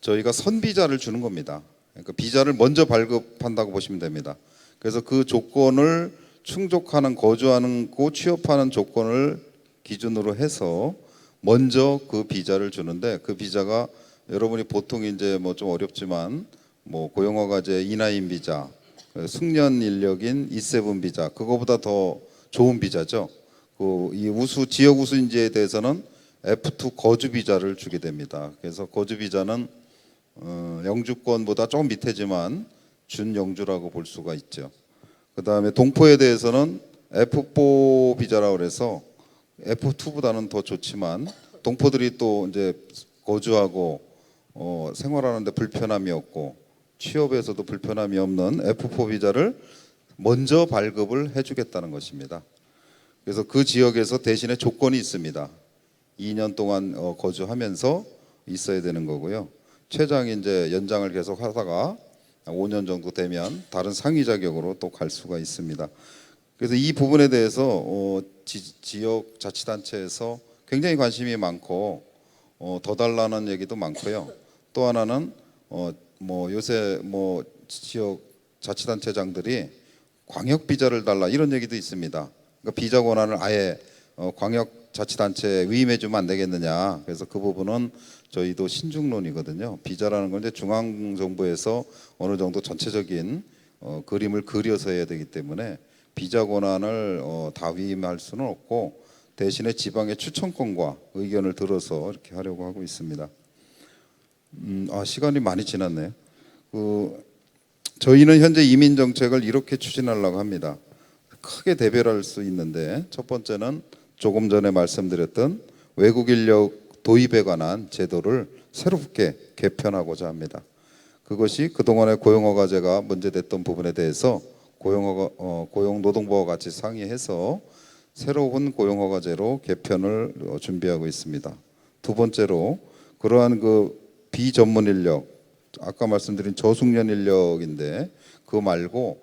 저희가 선비자를 주는 겁니다. 그러니까 비자를 먼저 발급한다고 보시면 됩니다. 그래서 그 조건을 충족하는 거주하는 곳 취업하는 조건을 기준으로 해서 먼저 그 비자를 주는데 그 비자가 여러분이 보통 이제 뭐 좀 어렵지만 뭐 고용허가제 이나인 비자, 숙련 인력인 E7 비자 그거보다 더 좋은 비자죠. 이 지역 우수 인재에 대해서는 F2 거주 비자를 주게 됩니다. 그래서 거주 비자는 영주권보다 조금 밑에지만 준영주라고 볼 수가 있죠. 그 다음에 동포에 대해서는 F4 비자라고 해서 F2보다는 더 좋지만 동포들이 또 이제 거주하고 생활하는데 불편함이 없고 취업에서도 불편함이 없는 F4 비자를 먼저 발급을 해주겠다는 것입니다. 그래서 그 지역에서 대신에 조건이 있습니다. 2년 동안 거주하면서 있어야 되는 거고요. 최장 이제 연장을 계속 하다가 5년 정도 되면 다른 상위 자격으로 또 갈 수가 있습니다. 그래서 이 부분에 대해서 지역 자치단체에서 굉장히 관심이 많고 더 달라는 얘기도 많고요. 또 하나는 뭐 요새 뭐 지역 자치단체장들이 광역 비자를 달라 이런 얘기도 있습니다. 그러니까 비자 권한을 아예 광역 자치단체에 위임해 주면 안 되겠느냐. 그래서 그 부분은 저희도 신중론이거든요. 비자라는 건 이제 중앙 정부에서 어느 정도 전체적인 그림을 그려서 해야 되기 때문에 비자 권한을 다 위임할 수는 없고 대신에 지방의 추천권과 의견을 들어서 이렇게 하려고 하고 있습니다. 시간이 많이 지났네요. 저희는 현재 이민 정책을 이렇게 추진하려고 합니다. 크게 대별할 수 있는데 첫 번째는 조금 전에 말씀드렸던 외국 인력 도입에 관한 제도를 새롭게 개편하고자 합니다. 그것이 그동안의 고용허가제가 문제됐던 부분에 대해서 고용노동부와 같이 상의해서 새로운 고용허가제로 개편을 준비하고 있습니다. 두 번째로 그러한 비전문 인력, 아까 말씀드린 저숙련 인력인데 그거 말고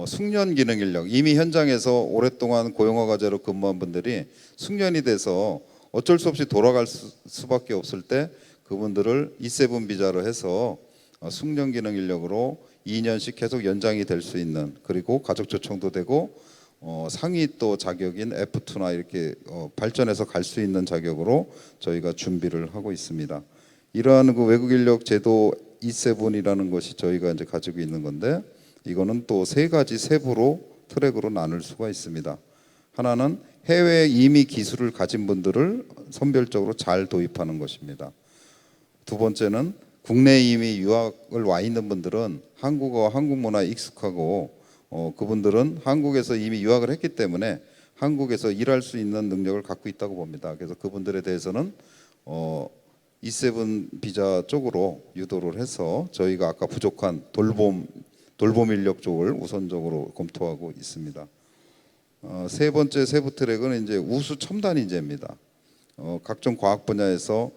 숙련 기능 인력, 이미 현장에서 오랫동안 고용허가제로 근무한 분들이 숙련이 돼서 어쩔 수 없이 돌아갈 수밖에 없을 때 그분들을 E7 비자로 해서 숙련 기능 인력으로 2년씩 계속 연장이 될 수 있는, 그리고 가족 조청도 되고 상위 또 자격인 F2나 이렇게 발전해서 갈 수 있는 자격으로 저희가 준비를 하고 있습니다. 이러한 외국 인력 제도 E7이라는 것이 저희가 이제 가지고 있는 건데 이거는 또 세 가지 세부로 트랙으로 나눌 수가 있습니다. 하나는 해외에 이미 기술을 가진 분들을 선별적으로 잘 도입하는 것입니다. 두 번째는 국내에 이미 유학을 와 있는 분들은 한국어와 한국 문화에 익숙하고 그분들은 한국에서 이미 유학을 했기 때문에 한국에서 일할 수 있는 능력을 갖고 있다고 봅니다. 그래서 그분들에 대해서는 E7 비자 쪽으로 유도를 해서 저희가 아까 부족한 돌봄 인력 쪽을 우선적으로 검토하고 있습니다. 세 번째 세부 트랙은 이제 우수 첨단 인재입니다. 각종 과학 분야에서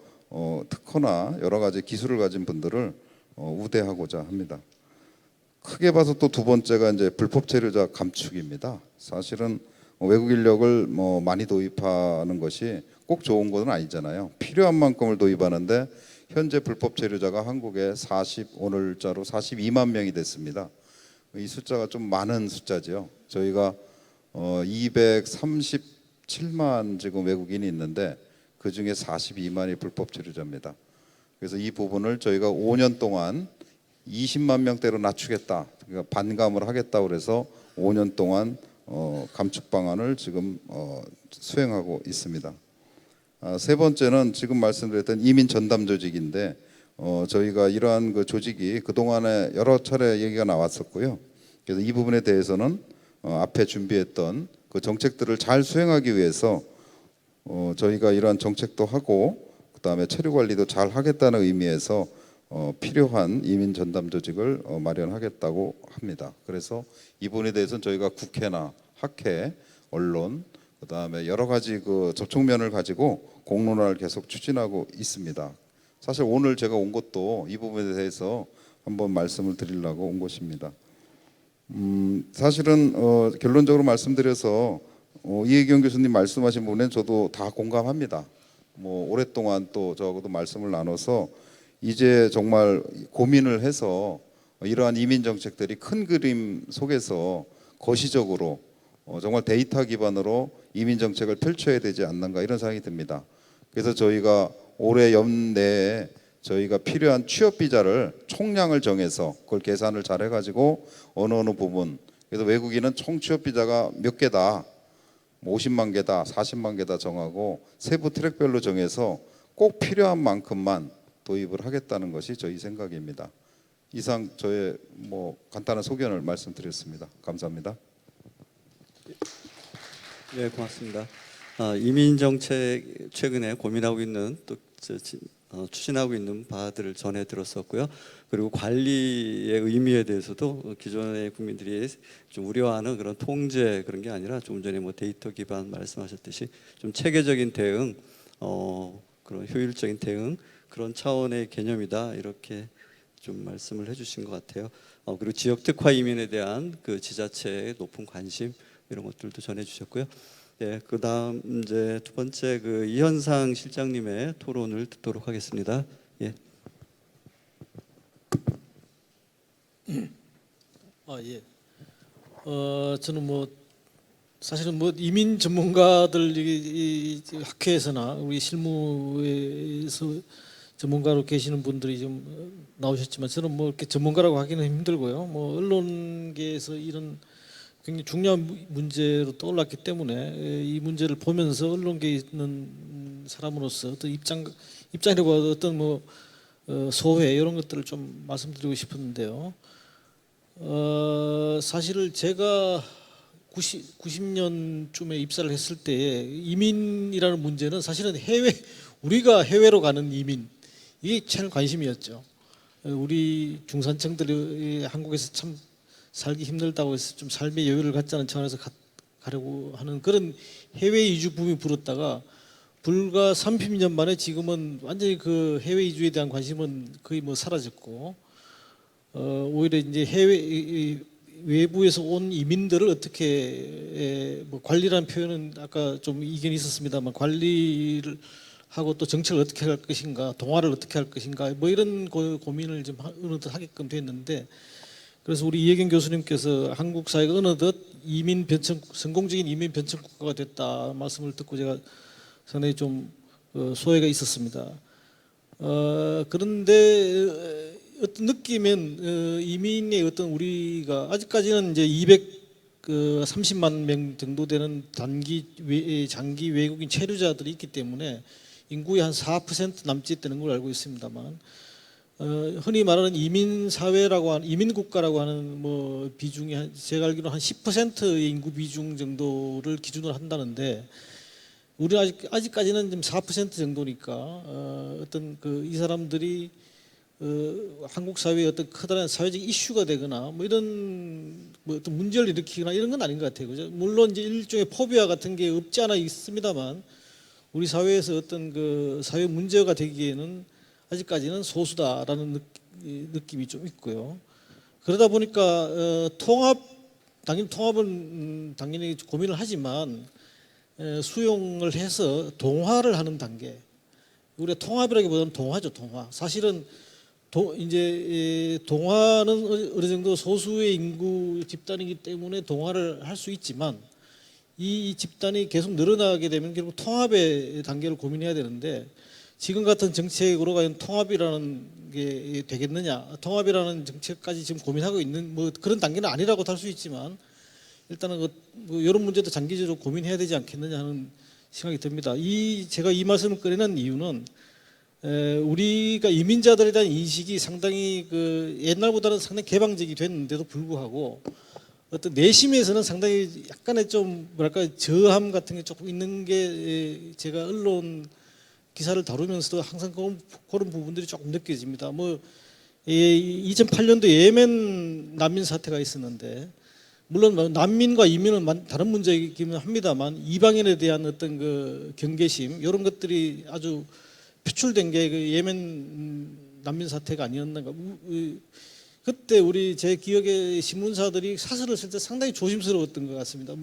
특허나 여러 가지 기술을 가진 분들을 우대하고자 합니다. 크게 봐서 또 두 번째가 이제 불법 체류자 감축입니다. 사실은 외국 인력을 많이 도입하는 것이 꼭 좋은 것은 아니잖아요. 필요한 만큼을 도입하는데 현재 불법 체류자가 한국에 오늘자로 42만 명이 됐습니다. 이 숫자가 좀 많은 숫자죠. 저희가 237만 지금 외국인이 있는데 그 중에 42만이 불법 체류자입니다. 그래서 이 부분을 저희가 5년 동안 20만 명대로 낮추겠다, 그러니까 반감을 하겠다고 그래서 5년 동안 감축 방안을 지금 수행하고 있습니다. 세 번째는 지금 말씀드렸던 이민 전담 조직인데 저희가 이러한 그 조직이 그 동안에 여러 차례 얘기가 나왔었고요. 그래서 이 부분에 대해서는 앞에 준비했던 그 정책들을 잘 수행하기 위해서 저희가 이러한 정책도 하고 그다음에 체류 관리도 잘 하겠다는 의미에서 필요한 이민 전담 조직을 마련하겠다고 합니다. 그래서 이 부분에 대해서는 저희가 국회나 학회, 언론, 그다음에 여러 가지 그 접촉면을 가지고 공론화를 계속 추진하고 있습니다. 사실 오늘 제가 온 것도 이 부분에 대해서 한번 말씀을 드리려고 온 것입니다. 사실은 결론적으로 말씀드려서 이혜경 교수님 말씀하신 부분에 저도 다 공감합니다. 오랫동안 또 저하고도 말씀을 나눠서 이제 정말 고민을 해서 이러한 이민 정책들이 큰 그림 속에서 거시적으로 정말 데이터 기반으로 이민 정책을 펼쳐야 되지 않는가 이런 생각이 듭니다. 그래서 저희가 올해 연내에 저희가 필요한 취업 비자를 총량을 정해서 그걸 계산을 잘 해가지고 어느 부분, 그래서 외국인은 총 취업 비자가 몇 개다, 50만 개다, 40만 개다 정하고 세부 트랙별로 정해서 꼭 필요한 만큼만 도입을 하겠다는 것이 저희 생각입니다. 이상 저의 간단한 소견을 말씀드렸습니다. 감사합니다. 네, 고맙습니다. 이민 정책 최근에 고민하고 있는 또 추진하고 있는 바들을 전해 들었었고요. 그리고 관리의 의미에 대해서도 기존의 국민들이 좀 우려하는 그런 통제 그런 게 아니라 조금 전에 데이터 기반 말씀하셨듯이 좀 체계적인 대응, 그런 효율적인 대응 그런 차원의 개념이다 이렇게 좀 말씀을 해주신 것 같아요. 그리고 지역 특화 이민에 대한 그 지자체의 높은 관심 이런 것들도 전해주셨고요. 네, 그다음 이제 두 번째 그 이현상 실장님의 토론을 듣도록 하겠습니다. 예. 예. 저는 사실은 이민 전문가들 이 학회에서나 우리 실무에서 전문가로 계시는 분들이 좀 나오셨지만 저는 이렇게 전문가라고 하기는 힘들고요. 언론계에서 이런 굉장히 중요한 문제로 떠올랐기 때문에 이 문제를 보면서 언론계에 있는 사람으로서 어떤 입장이라고 하든 어떤 소회 이런 것들을 좀 말씀드리고 싶었는데요. 사실 제가 90년쯤에 입사를 했을 때 이민이라는 문제는 사실은 우리가 해외로 가는 이민 이게 제일 관심이었죠. 우리 중산층들이 한국에서 참 살기 힘들다고 해서 좀 삶의 여유를 갖지 않은 차원에서 가려고 하는 그런 해외 이주 붐이 불었다가 불과 30년 만에 지금은 완전히 그 해외 이주에 대한 관심은 거의 사라졌고 오히려 이제 외부에서 온 이민들을 어떻게 관리라는 표현은 아까 좀 이견이 있었습니다만 관리를 하고 또 정책을 어떻게 할 것인가, 동화를 어떻게 할 것인가 이런 고민을 좀 어느덧 하게끔 됐는데 그래서 우리 이혜경 교수님께서 한국 사회가 어느덧 성공적인 이민 변천 국가가 됐다 말씀을 듣고 제가 상당히 좀 소회가 있었습니다. 그런데 어떤 느낌은 이민의 어떤 우리가 아직까지는 이제 230만 명 정도 되는 장기 외국인 체류자들이 있기 때문에 인구의 한 4% 남짓 되는 걸 알고 있습니다만 흔히 말하는 이민 사회라고 하는 이민 국가라고 하는 비중이 제가 알기로 한 10%의 인구 비중 정도를 기준으로 한다는데 우리는 아직까지는 좀 4% 정도니까 어떤 이 사람들이 한국 사회의 어떤 커다란 사회적 이슈가 되거나 이런 어떤 문제를 일으키거나 이런 건 아닌 것 같아요. 그죠? 물론 이제 일종의 포비아 같은 게 없지 않아 있습니다만 우리 사회에서 어떤 그 사회 문제가 되기에는 아직까지는 소수다라는 느낌이 좀 있고요. 그러다 보니까 당연히 통합은 당연히 고민을 하지만 수용을 해서 동화를 하는 단계. 우리가 통합이라기보다는 동화죠, 동화. 사실은 이제 동화는 어느 정도 소수의 인구 집단이기 때문에 동화를 할 수 있지만 이 집단이 계속 늘어나게 되면 결국 통합의 단계를 고민해야 되는데 지금 같은 정책으로 과연 통합이라는 게 되겠느냐? 통합이라는 정책까지 지금 고민하고 있는 뭐 그런 단계는 아니라고 할 수 있지만 일단은 이런 문제도 장기적으로 고민해야 되지 않겠느냐 하는 생각이 듭니다. 제가 이 말씀을 꺼내는 이유는 우리가 이민자들에 대한 인식이 상당히 옛날보다는 상당히 개방적이 됐는데도 불구하고 어떤 내심에서는 상당히 약간의 좀 뭐랄까 저함 같은 게 조금 있는 게 제가 언론 기사를 다루면서도 항상 그런 부분들이 조금 느껴집니다. 2008년도 예멘 난민 사태가 있었는데 물론 난민과 이민은 다른 문제이긴 합니다만 이방인에 대한 어떤 그 경계심 이런 것들이 아주 표출된 게 그 예멘 난민 사태가 아니었는가. 그때 제 기억에 신문사들이 사설을 쓸 때 상당히 조심스러웠던 것 같습니다.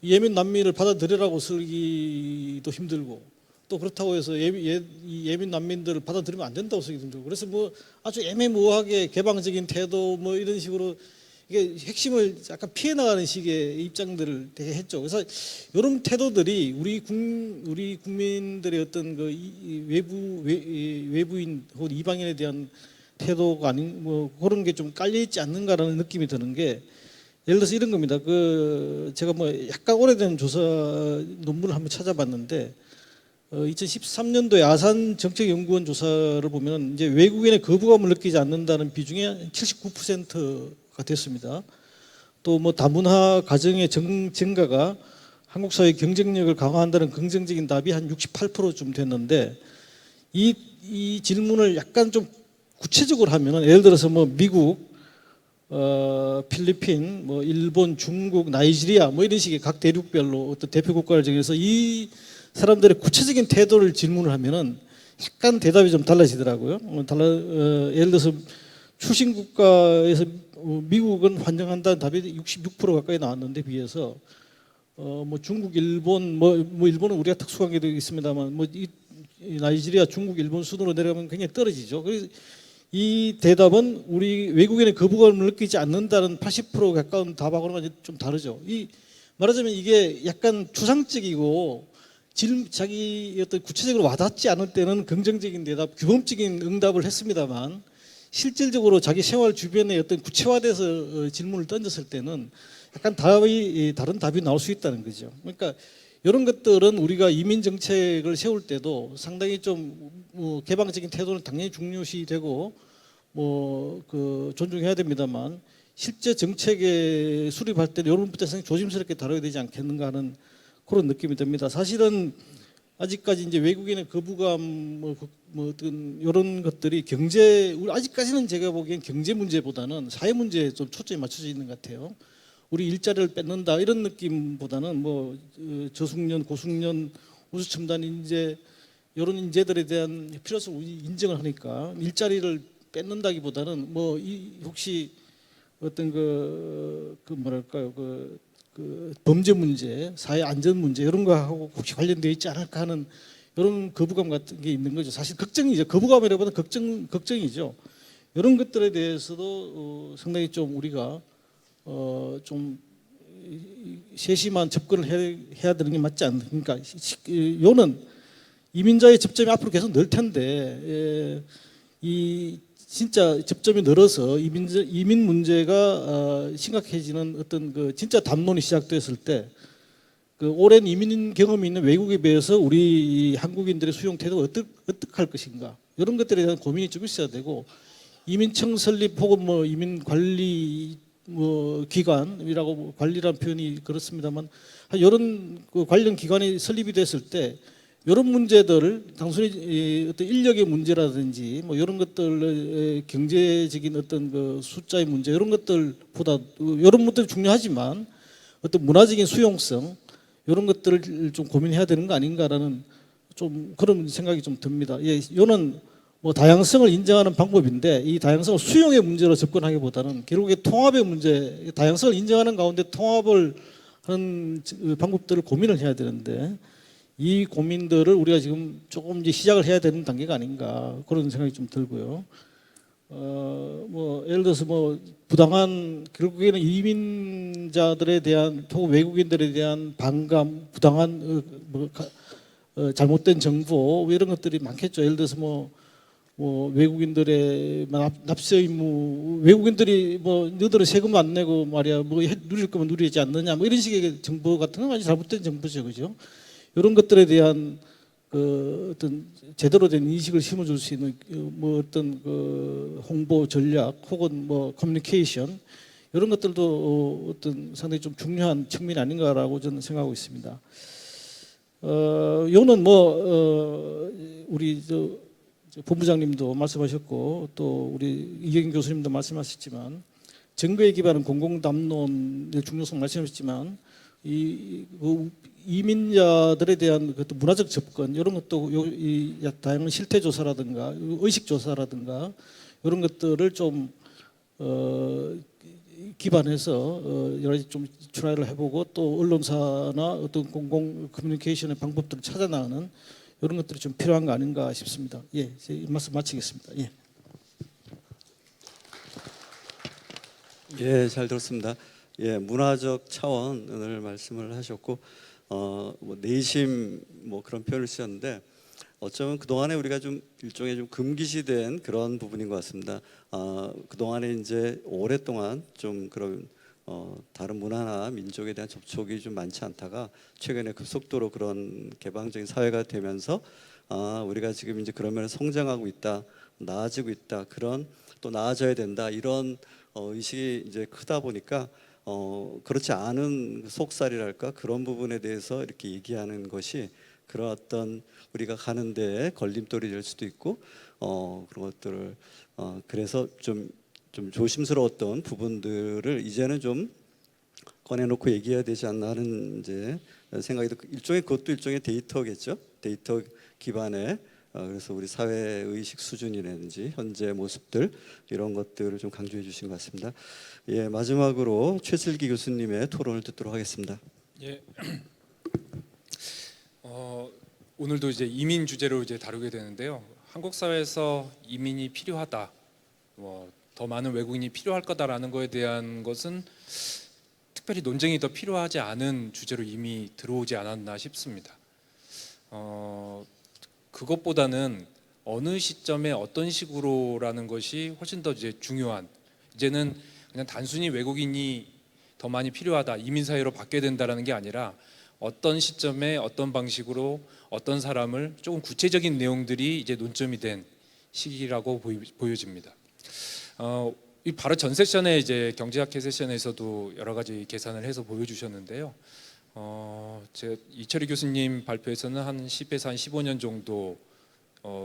예멘 난민을 받아들이라고 쓰기도 힘들고 또 그렇다고 해서 예멘 난민들을 받아들이면 안 된다고 쓰기도 힘들고 그래서 아주 애매모호하게 개방적인 태도 이런 식으로 이게 핵심을 약간 피해 나가는 식의 입장들을 되게 했죠. 그래서 이런 태도들이 우리 국민들의 어떤 외부인 혹은 이방인에 대한 태도가 아닌 그런 게 좀 깔려 있지 않는가라는 느낌이 드는 게 예를 들어서 이런 겁니다. 제가 약간 오래된 조사 논문을 한번 찾아봤는데 2013년도에 아산정책연구원 조사를 보면 이제 외국인의 거부감을 느끼지 않는다는 비중이 79%가 됐습니다. 또 다문화 가정의 증가가 한국 사회 경쟁력을 강화한다는 긍정적인 답이 한 68%쯤 됐는데 이 질문을 약간 좀 구체적으로 하면은 예를 들어서 미국, 필리핀, 일본, 중국, 나이지리아 이런 식의 각 대륙별로 어떤 대표 국가를 정해서 이 사람들의 구체적인 태도를 질문을 하면은 약간 대답이 좀 달라지더라고요. 예를 들어서 추신 국가에서 미국은 환영한다는 답이 66% 가까이 나왔는데 비해서 중국, 일본, 일본은 우리가 특수관계도 있습니다만 나이지리아, 중국, 일본 순으로 내려가면 굉장히 떨어지죠. 그래서 이 대답은 우리 외국인의 거부감을 느끼지 않는다는 80% 가까운 답하고는 좀 다르죠. 말하자면 이게 약간 추상적이고 자기 어떤 구체적으로 와닿지 않을 때는 긍정적인 대답, 규범적인 응답을 했습니다만 실질적으로 자기 생활 주변에 어떤 구체화돼서 질문을 던졌을 때는 약간 다른 답이 나올 수 있다는 거죠. 그러니까 이런 것들은 우리가 이민 정책을 세울 때도 상당히 좀 개방적인 태도는 당연히 중요시되고 존중해야 됩니다만 실제 정책에 수립할 때 이런 부분부터 상당히 조심스럽게 다뤄야 되지 않겠는가 하는 그런 느낌이 듭니다. 사실은 아직까지 이제 외국인의 거부감 어떤 이런 것들이 아직까지는 제가 보기엔 경제 문제보다는 사회 문제에 좀 초점이 맞춰져 있는 것 같아요. 우리 일자리를 뺏는다 이런 느낌보다는 저숙련, 고숙련, 우수첨단 인재 이런 인재들에 대한 필요성을 인정을 하니까 일자리를 뺏는다기보다는 혹시 어떤 범죄 문제, 사회 안전 문제 이런 거하고 혹시 관련되어 있지 않을까 하는 이런 거부감 같은 게 있는 거죠. 사실 걱정이죠. 거부감이라보다 걱정이죠. 이런 것들에 대해서도 상당히 좀 우리가 좀 세심한 접근을 해야 되는 게 맞지 않습니까? 요는 이민자의 접점이 앞으로 계속 늘 텐데 이 진짜 접점이 늘어서 이민 문제가 심각해지는 어떤 진짜 담론이 시작됐을 때 오랜 이민 경험이 있는 외국에 비해서 우리 한국인들의 수용 태도가 어떻게 할 것인가 이런 것들에 대한 고민이 좀 있어야 되고 이민청 설립 혹은 이민 관리 기관이라고 관리라는 표현이 그렇습니다만 이런 관련 기관이 설립이 됐을 때 이런 문제들을 단순히 어떤 인력의 문제라든지 이런 것들 경제적인 어떤 숫자의 문제 이런 것들보다 이런 것들이 중요하지만 어떤 문화적인 수용성 이런 것들을 좀 고민해야 되는 거 아닌가라는 좀 그런 생각이 좀 듭니다. 예, 이거는 뭐 다양성을 인정하는 방법인데 이 다양성을 수용의 문제로 접근하기보다는 결국에 통합의 문제, 다양성을 인정하는 가운데 통합을 하는 방법들을 고민을 해야 되는데 이 고민들을 우리가 지금 조금 이제 시작을 해야 되는 단계가 아닌가 그런 생각이 좀 들고요. 뭐 예를 들어서 뭐 부당한 결국에는 이민자들에 대한 혹은 외국인들에 대한 반감, 부당한 잘못된 정보 뭐 이런 것들이 많겠죠. 예를 들어서 뭐 외국인들의 납세 의무, 외국인들이 뭐 너희들은 세금 안 내고 말이야 뭐 누릴 거면 누리지 않느냐 뭐 이런 식의 정보 같은 건 아주 잘못된 정보죠, 그죠? 이런 것들에 대한 그 어떤 제대로 된 인식을 심어줄 수 있는 뭐 어떤 그 홍보 전략 혹은 뭐 커뮤니케이션 이런 것들도 어떤 상당히 좀 중요한 측면이 아닌가라고 저는 생각하고 있습니다. 요는 우리 저 본부장님도 말씀하셨고 또 우리 이경인 교수님도 말씀하셨지만 증거에 기반한 공공담론의 중요성 말씀하셨지만 이민자들에 대한 그 문화적 접근 이런 것도 이 다양한 실태 조사라든가 의식 조사라든가 이런 것들을 좀 기반해서 여러 가지 좀 트라이를 해보고 또 언론사나 어떤 공공 커뮤니케이션의 방법들을 찾아나가는 이런 것들이 좀 필요한 거 아닌가 싶습니다. 예, 이 말씀 마치겠습니다. 예. 예, 잘 들었습니다. 예, 문화적 차원을 말씀을 하셨고 뭐 내심 뭐 그런 표현을 쓰셨는데 어쩌면 그 동안에 우리가 좀 일종의 좀 금기시된 그런 부분인 것 같습니다. 그 동안에 이제 오랫동안 좀 그런 다른 문화나 민족에 대한 접촉이 좀 많지 않다가 최근에 급속도로 그런 개방적인 사회가 되면서 우리가 지금 이제 그런 면에서 성장하고 있다, 나아지고 있다, 그런 또 나아져야 된다 이런 의식이 이제 크다 보니까 그렇지 않은 속살이랄까 그런 부분에 대해서 이렇게 얘기하는 것이 그런 어떤 우리가 가는 데에 걸림돌이 될 수도 있고 그런 것들을 그래서 좀 조심스러웠던 부분들을 이제는 좀 꺼내놓고 얘기해야 되지 않나 하는 이제 생각이 들고 일종의 그것도 일종의 데이터겠죠. 데이터 기반의 그래서 우리 사회 의식 수준이라든지 현재 모습들 이런 것들을 좀 강조해 주신 것 같습니다. 예, 마지막으로 최슬기 교수님의 토론을 듣도록 하겠습니다. 예. 오늘도 이제 이민 주제로 이제 다루게 되는데요. 한국 사회에서 이민이 필요하다, 더 많은 외국인이 필요할 거다라는 거에 대한 것은 특별히 논쟁이 더 필요하지 않은 주제로 이미 들어오지 않았나 싶습니다. 그것보다는 어느 시점에 어떤 식으로라는 것이 훨씬 더 이제 중요한. 이제는 그냥 단순히 외국인이 더 많이 필요하다, 이민 사회로 바뀌어야 된다라는 게 아니라 어떤 시점에 어떤 방식으로 어떤 사람을 조금 구체적인 내용들이 이제 논점이 된 시기라고 보여집니다. 바로 전 세션에 이제 경제학회 세션에서도 여러 가지 계산을 해서 보여주셨는데요. 제 이철희 교수님 발표에서는 한 10에서 한 15년 정도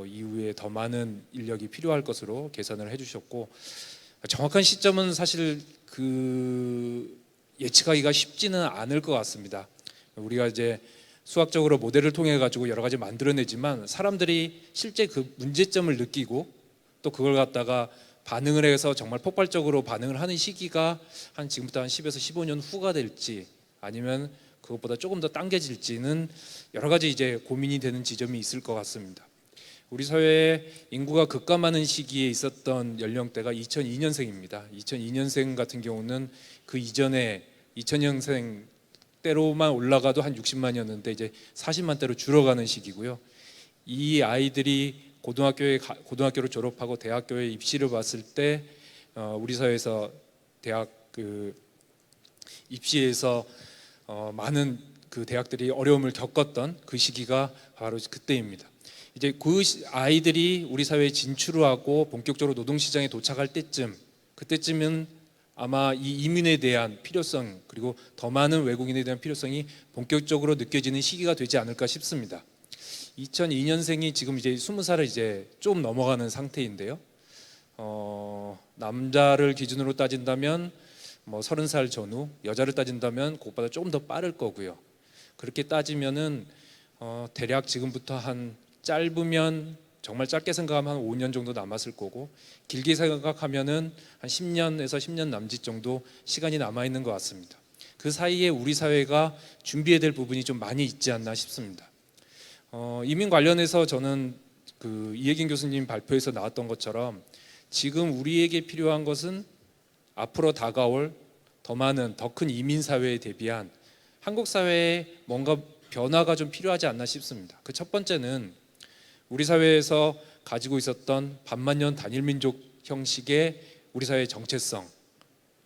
이후에 더 많은 인력이 필요할 것으로 계산을 해주셨고 정확한 시점은 사실 예측하기가 쉽지는 않을 것 같습니다. 우리가 이제 수학적으로 모델을 통해 가지고 여러 가지 만들어내지만 사람들이 실제 그 문제점을 느끼고 또 그걸 갖다가 반응을 해서 정말 폭발적으로 반응을 하는 시기가 한 지금부터 한 10에서 15년 후가 될지 아니면 그것보다 조금 더 당겨질지는 여러 가지 이제 고민이 되는 지점이 있을 것 같습니다. 우리 사회에 인구가 급감하는 시기에 있었던 연령대가 2002년생입니다. 2002년생 같은 경우는 그 이전에 2000년생 대로만 올라가도 한 60만이었는데 이제 40만 대로 줄어가는 시기고요. 이 아이들이 고등학교를 졸업하고 대학교에 입시를 봤을 때 우리 사회에서 대학 입시에서 많은 그 대학들이 어려움을 겪었던 그 시기가 바로 그때입니다. 이제 그 아이들이 우리 사회에 진출을 하고 본격적으로 노동시장에 도착할 때쯤, 그때쯤은 아마 이 이민에 대한 필요성 그리고 더 많은 외국인에 대한 필요성이 본격적으로 느껴지는 시기가 되지 않을까 싶습니다. 2002년생이 지금 이제 20살을 이제 좀 넘어가는 상태인데요. 남자를 기준으로 따진다면 뭐 30살 전후, 여자를 따진다면 그것보다 조금 더 빠를 거고요. 그렇게 따지면은 대략 지금부터 한 짧으면 정말 짧게 생각하면 한 5년 정도 남았을 거고 길게 생각하면은 한 10년에서 10년 남짓 정도 시간이 남아 있는 것 같습니다. 그 사이에 우리 사회가 준비해야 될 부분이 좀 많이 있지 않나 싶습니다. 이민 관련해서 저는 그 이혜긴 교수님 발표에서 나왔던 것처럼 지금 우리에게 필요한 것은 앞으로 다가올 더 많은 더 큰 이민 사회에 대비한 한국 사회에 뭔가 변화가 좀 필요하지 않나 싶습니다. 그 첫 번째는 우리 사회에서 가지고 있었던 반만년 단일 민족 형식의 우리 사회의 정체성,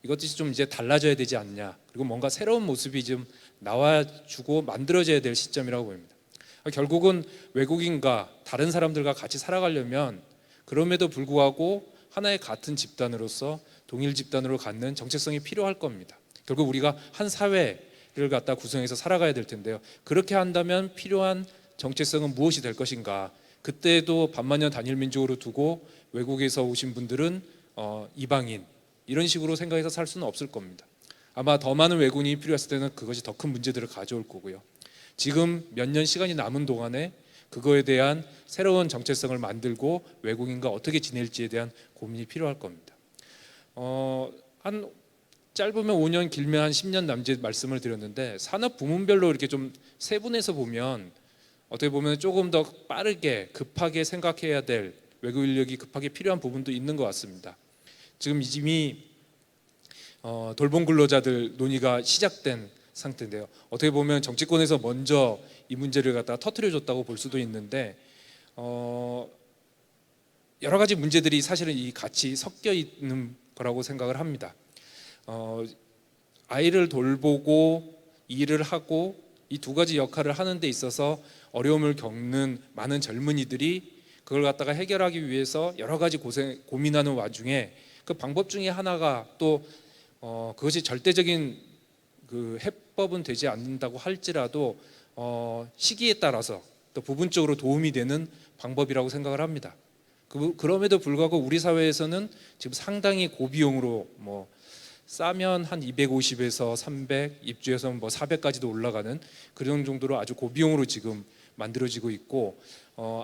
이것들이 좀 이제 달라져야 되지 않냐, 그리고 뭔가 새로운 모습이 좀 나와주고 만들어져야 될 시점이라고 보입니다. 결국은 외국인과 다른 사람들과 같이 살아가려면 그럼에도 불구하고 하나의 같은 집단으로서 동일 집단으로 갖는 정체성이 필요할 겁니다. 결국 우리가 한 사회를 갖다 구성해서 살아가야 될 텐데요. 그렇게 한다면 필요한 정체성은 무엇이 될 것인가? 그때도 반만년 단일 민족으로 두고 외국에서 오신 분들은 이방인 이런 식으로 생각해서 살 수는 없을 겁니다. 아마 더 많은 외국인이 필요했을 때는 그것이 더 큰 문제들을 가져올 거고요. 지금 몇 년 시간이 남은 동안에 그거에 대한 새로운 정체성을 만들고 외국인과 어떻게 지낼지에 대한 고민이 필요할 겁니다. 한 짧으면 5년, 길면 한 10년 남짓 말씀을 드렸는데 산업 부문별로 이렇게 좀 세분해서 보면 어떻게 보면 조금 더 빠르게 급하게 생각해야 될 외국 인력이 급하게 필요한 부분도 있는 것 같습니다. 지금 이미 돌봄 근로자들 논의가 시작된 상태인데요. 어떻게 보면 정치권에서 먼저 이 문제를 갖다가 터뜨려줬다고 볼 수도 있는데 여러 가지 문제들이 사실은 이 같이 섞여 있는 거라고 생각을 합니다. 아이를 돌보고 일을 하고 이 두 가지 역할을 하는 데 있어서 어려움을 겪는 많은 젊은이들이 그걸 갖다가 해결하기 위해서 여러 가지 고민하는 와중에 그 방법 중에 하나가 또 그것이 절대적인 그 해법은 되지 않는다고 할지라도 시기에 따라서 또 부분적으로 도움이 되는 방법이라고 생각을 합니다. 그럼에도 불구하고 우리 사회에서는 지금 상당히 고비용으로 뭐 싸면 한 250에서 300, 입주해서 뭐 400까지도 올라가는 그런 정도로 아주 고비용으로 지금 만들어지고 있고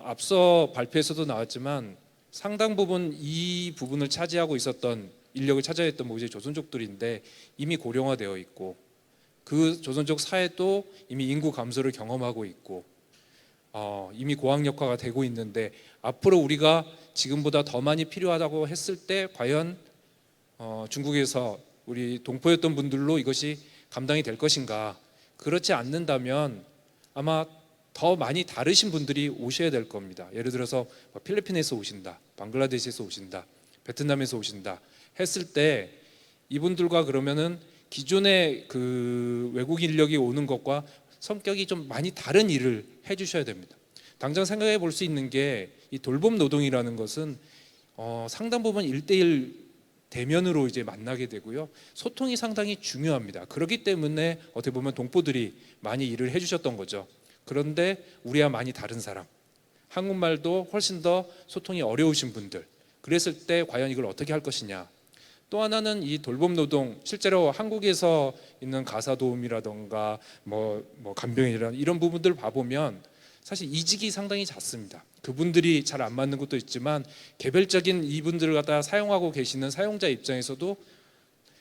앞서 발표에서도 나왔지만 상당 부분 이 부분을 차지하고 있었던 인력을 차지하고 있던 뭐 이제 조선족들인데 이미 고령화되어 있고 그 조선족 사회도 이미 인구 감소를 경험하고 있고 이미 고학력화가 되고 있는데 앞으로 우리가 지금보다 더 많이 필요하다고 했을 때 과연 중국에서 우리 동포였던 분들로 이것이 감당이 될 것인가? 그렇지 않는다면 아마 더 많이 다르신 분들이 오셔야 될 겁니다. 예를 들어서 필리핀에서 오신다, 방글라데시에서 오신다, 베트남에서 오신다 했을 때 이분들과 그러면은 기존의 그 외국 인력이 오는 것과 성격이 좀 많이 다른 일을 해주셔야 됩니다. 당장 생각해 볼 수 있는 게 이 돌봄 노동이라는 것은 상당 부분 1대1 대면으로 이제 만나게 되고요. 소통이 상당히 중요합니다. 그렇기 때문에 어떻게 보면 동포들이 많이 일을 해주셨던 거죠. 그런데 우리와 많이 다른 사람, 한국말도 훨씬 더 소통이 어려우신 분들, 그랬을 때 과연 이걸 어떻게 할 것이냐. 또 하나는 이 돌봄 노동, 실제로 한국에서 있는 가사도우미라던가 뭐 간병인이라는 이런 부분들 봐보면 사실 이직이 상당히 잦습니다. 그분들이 잘 안 맞는 것도 있지만 개별적인 이분들을 갖다 사용하고 계시는 사용자 입장에서도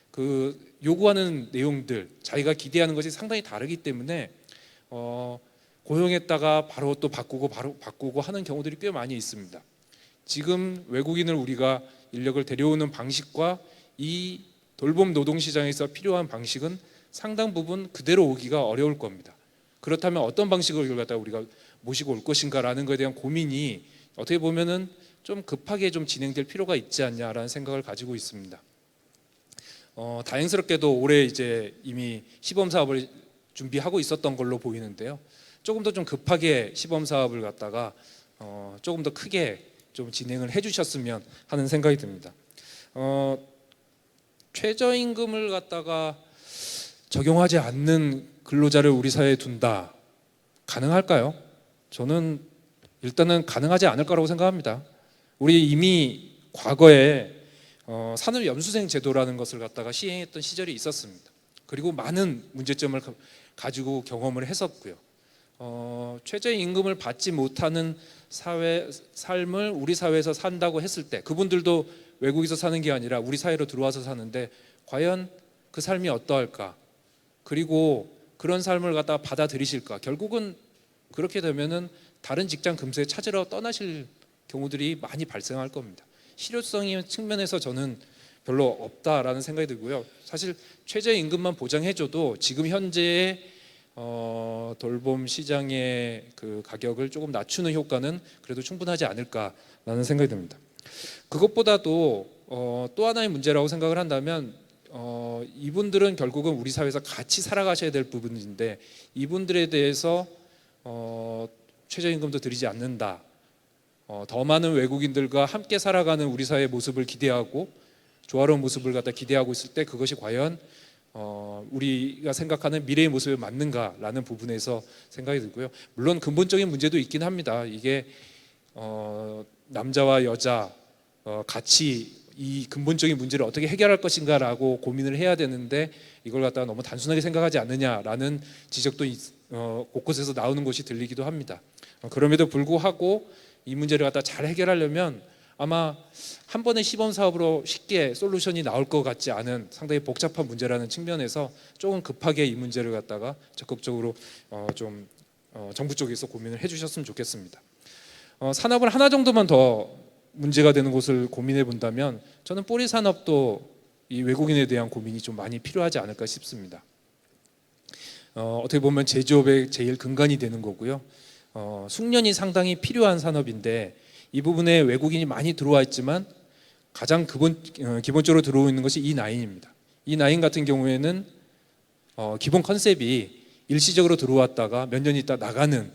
그 요구하는 내용들, 자기가 기대하는 것이 상당히 다르기 때문에 고용했다가 바로 또 바꾸고 하는 경우들이 꽤 많이 있습니다. 지금 외국인을 우리가 인력을 데려오는 방식과 이 돌봄 노동 시장에서 필요한 방식은 상당 부분 그대로 오기가 어려울 겁니다. 그렇다면 어떤 방식을 갖다가 우리가 모시고 올 것인가라는 것에 대한 고민이 어떻게 보면은 좀 급하게 좀 진행될 필요가 있지 않냐라는 생각을 가지고 있습니다. 다행스럽게도 올해 이제 이미 시범 사업을 준비하고 있었던 걸로 보이는데요. 조금 더 좀 급하게 시범 사업을 갖다가 조금 더 크게 좀 진행을 해주셨으면 하는 생각이 듭니다. 최저임금을 갖다가 적용하지 않는 근로자를 우리 사회에 둔다. 가능할까요? 저는 일단은 가능하지 않을 거라고 생각합니다. 우리 이미 과거에 산업연수생 제도라는 것을 갖다가 시행했던 시절이 있었습니다. 그리고 많은 문제점을 가지고 경험을 했었고요. 최저임금을 받지 못하는 삶을 우리 사회에서 산다고 했을 때 그분들도 외국에서 사는 게 아니라 우리 사회로 들어와서 사는데 과연 그 삶이 어떠할까? 그리고 그런 삶을 갖다가 받아들이실까? 결국은 그렇게 되면은 다른 직장 금세 찾으러 떠나실 경우들이 많이 발생할 겁니다. 실효성의 측면에서 저는 별로 없다라는 생각이 들고요. 사실 최저임금만 보장해줘도 지금 현재의 돌봄 시장의 그 가격을 조금 낮추는 효과는 그래도 충분하지 않을까라는 생각이 듭니다. 그것보다도 또 하나의 문제라고 생각을 한다면 이분들은 결국은 우리 사회에서 같이 살아가셔야 될 부분인데 이분들에 대해서 최저임금도 드리지 않는다. 더 많은 외국인들과 함께 살아가는 우리 사회의 모습을 기대하고 조화로운 모습을 갖다 기대하고 있을 때 그것이 과연 우리가 생각하는 미래의 모습에 맞는가라는 부분에서 생각이 들고요. 물론 근본적인 문제도 있긴 합니다. 이게 남자와 여자 같이 이 근본적인 문제를 어떻게 해결할 것인가라고 고민을 해야 되는데 이걸 갖다가 너무 단순하게 생각하지 않느냐라는 지적도 곳곳에서 나오는 것이 들리기도 합니다. 그럼에도 불구하고 이 문제를 갖다 잘 해결하려면 아마 한 번의 시범 사업으로 쉽게 솔루션이 나올 것 같지 않은 상당히 복잡한 문제라는 측면에서 조금 급하게 이 문제를 갖다가 적극적으로 좀 정부 쪽에서 고민을 해주셨으면 좋겠습니다. 산업을 하나 정도만 더 문제가 되는 곳을 고민해 본다면 저는 뿌리 산업도 이 외국인에 대한 고민이 좀 많이 필요하지 않을까 싶습니다. 어떻게 보면 제조업의 제일 근간이 되는 거고요. 숙련이 상당히 필요한 산업인데 이 부분에 외국인이 많이 들어와 있지만 가장 기본적으로 들어오고 있는 것이 E9입니다. E9 같은 경우에는 기본 컨셉이 일시적으로 들어왔다가 몇 년 있다 나가는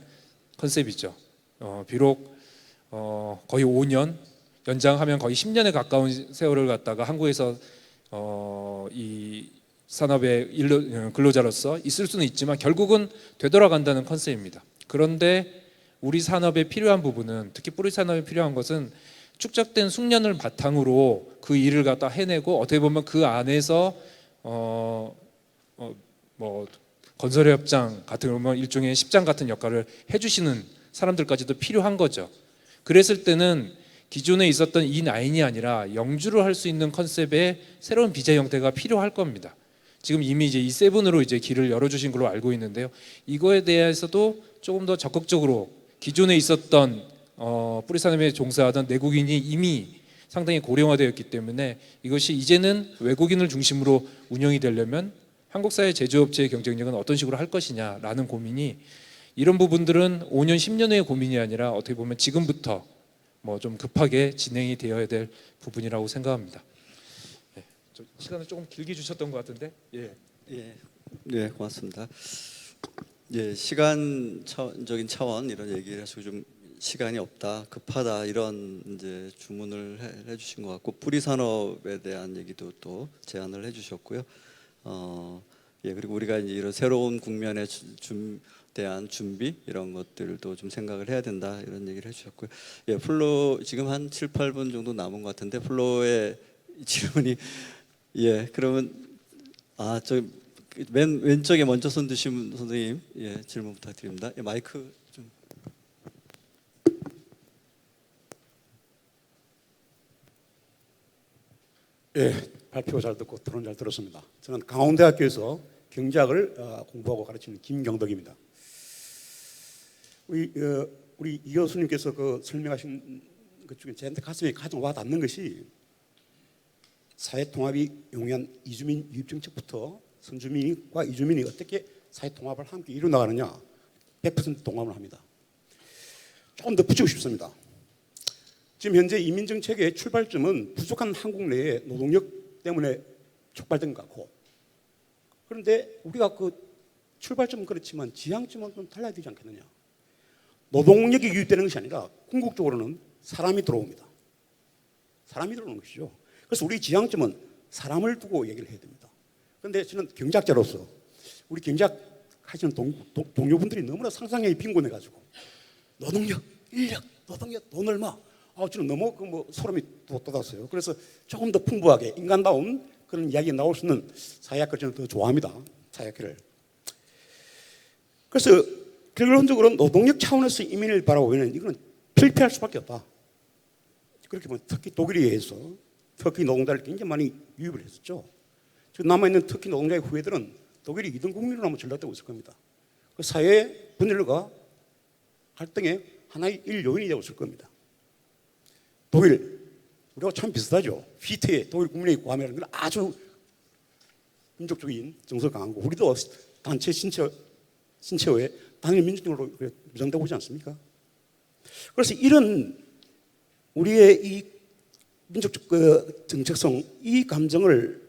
컨셉이죠. 비록 거의 5년 연장하면 거의 10년에 가까운 세월을 갖다가 한국에서 이 산업의 근로자로서 있을 수는 있지만 결국은 되돌아간다는 컨셉입니다. 그런데 우리 산업에 필요한 부분은 특히 뿌리 산업에 필요한 것은 축적된 숙련을 바탕으로 그 일을 갖다 해내고 어떻게 보면 그 안에서 뭐 건설협장 같은 경우는 일종의 십장 같은 역할을 해주시는 사람들까지도 필요한 거죠. 그랬을 때는 기존에 있었던 E9이 아니라 영주를 할 수 있는 컨셉의 새로운 비제 형태가 필요할 겁니다. 지금 이미 이제 E7으로 이제 길을 열어주신 걸로 알고 있는데요. 이거에 대해서도 조금 더 적극적으로 기존에 있었던 뿌리 산업에 종사하던 내국인이 이미 상당히 고령화되었기 때문에 이것이 이제는 외국인을 중심으로 운영이 되려면 한국 사회 제조업체의 경쟁력은 어떤 식으로 할 것이냐라는 고민이 이런 부분들은 5년, 10년 후의 고민이 아니라 어떻게 보면 지금부터 뭐 좀 급하게 진행이 되어야 될 부분이라고 생각합니다. 네, 시간을 조금 길게 주셨던 것 같은데, 예, 네, 고맙습니다. 예, 시간적인 차원 이런 얘기를 하시고 좀 시간이 없다, 급하다 이런 이제 주문을 해주신 것 같고 뿌리 산업에 대한 얘기도 또 제안을 해주셨고요. 예, 그리고 우리가 이제 이런 새로운 국면에 대한 준비 이런 것들도 좀 생각을 해야 된다 이런 얘기를 해주셨고요. 예, 플로 지금 한 7, 8분 정도 남은 것 같은데 플로의 질문이 예, 그러면 저 맨 왼쪽에 먼저 손 드신 선생님, 예, 질문 부탁드립니다. 예, 마이크 좀. 예, 발표 잘 듣고 토론 잘 들었습니다. 저는 강원대학교에서 경제학을 공부하고 가르치는 김경덕입니다. 우리 이 교수님께서 그 설명하신 것 중에 저한테 가슴에 가장 와닿는 것이 사회통합이 용이한 이주민 유입 정책부터 선주민과 이주민이 어떻게 사회통합을 함께 이루어나가느냐 100% 동감을 합니다. 조금 더 붙이고 싶습니다. 지금 현재 이민정책의 출발점은 부족한 한국 내의 노동력 때문에 촉발된 것 같고 그런데 우리가 그 출발점은 그렇지만 지향점은 좀 달라야 되지 않겠느냐. 노동력이 유입되는 것이 아니라 궁극적으로는 사람이 들어옵니다. 사람이 들어오는 것이죠. 그래서 우리 지향점은 사람을 두고 얘기를 해야 됩니다. 그런데 저는 경제학자로서 우리 경제학 하시는 동료분들이 너무나 상상력이 빈곤해가지고 노동력, 인력, 노동력, 돈 얼마 저는 너무 소름이 돋았어요. 그래서 조금 더 풍부하게 인간다운 그런 이야기가 나올 수 있는 사회학을 저는 더 좋아합니다. 사회학을. 그래서 결론적으로 노동력 차원에서 이민을 바라보면 이거는 실패할 수밖에 없다. 그렇게 보면 특히 독일에 의해서 터키 노동자를 굉장히 많이 유입을 했었죠. 지금 남아있는 터키 노동자의 후예들은 독일이 2등 국민으로 아마 전락되고 있을 겁니다. 그 사회 분열과 갈등의 하나의 요인이 되고 있을 겁니다. 독일, 우리가 참 비슷하죠. 피트의 독일 국민의 구함이라는 건 아주 민족적인 정서가 강한 거. 우리도 단체 신체의 단일 민족으로 무장되고 있지 않습니까? 그래서 이런 우리의 이 민족적 그 정체성, 이 감정을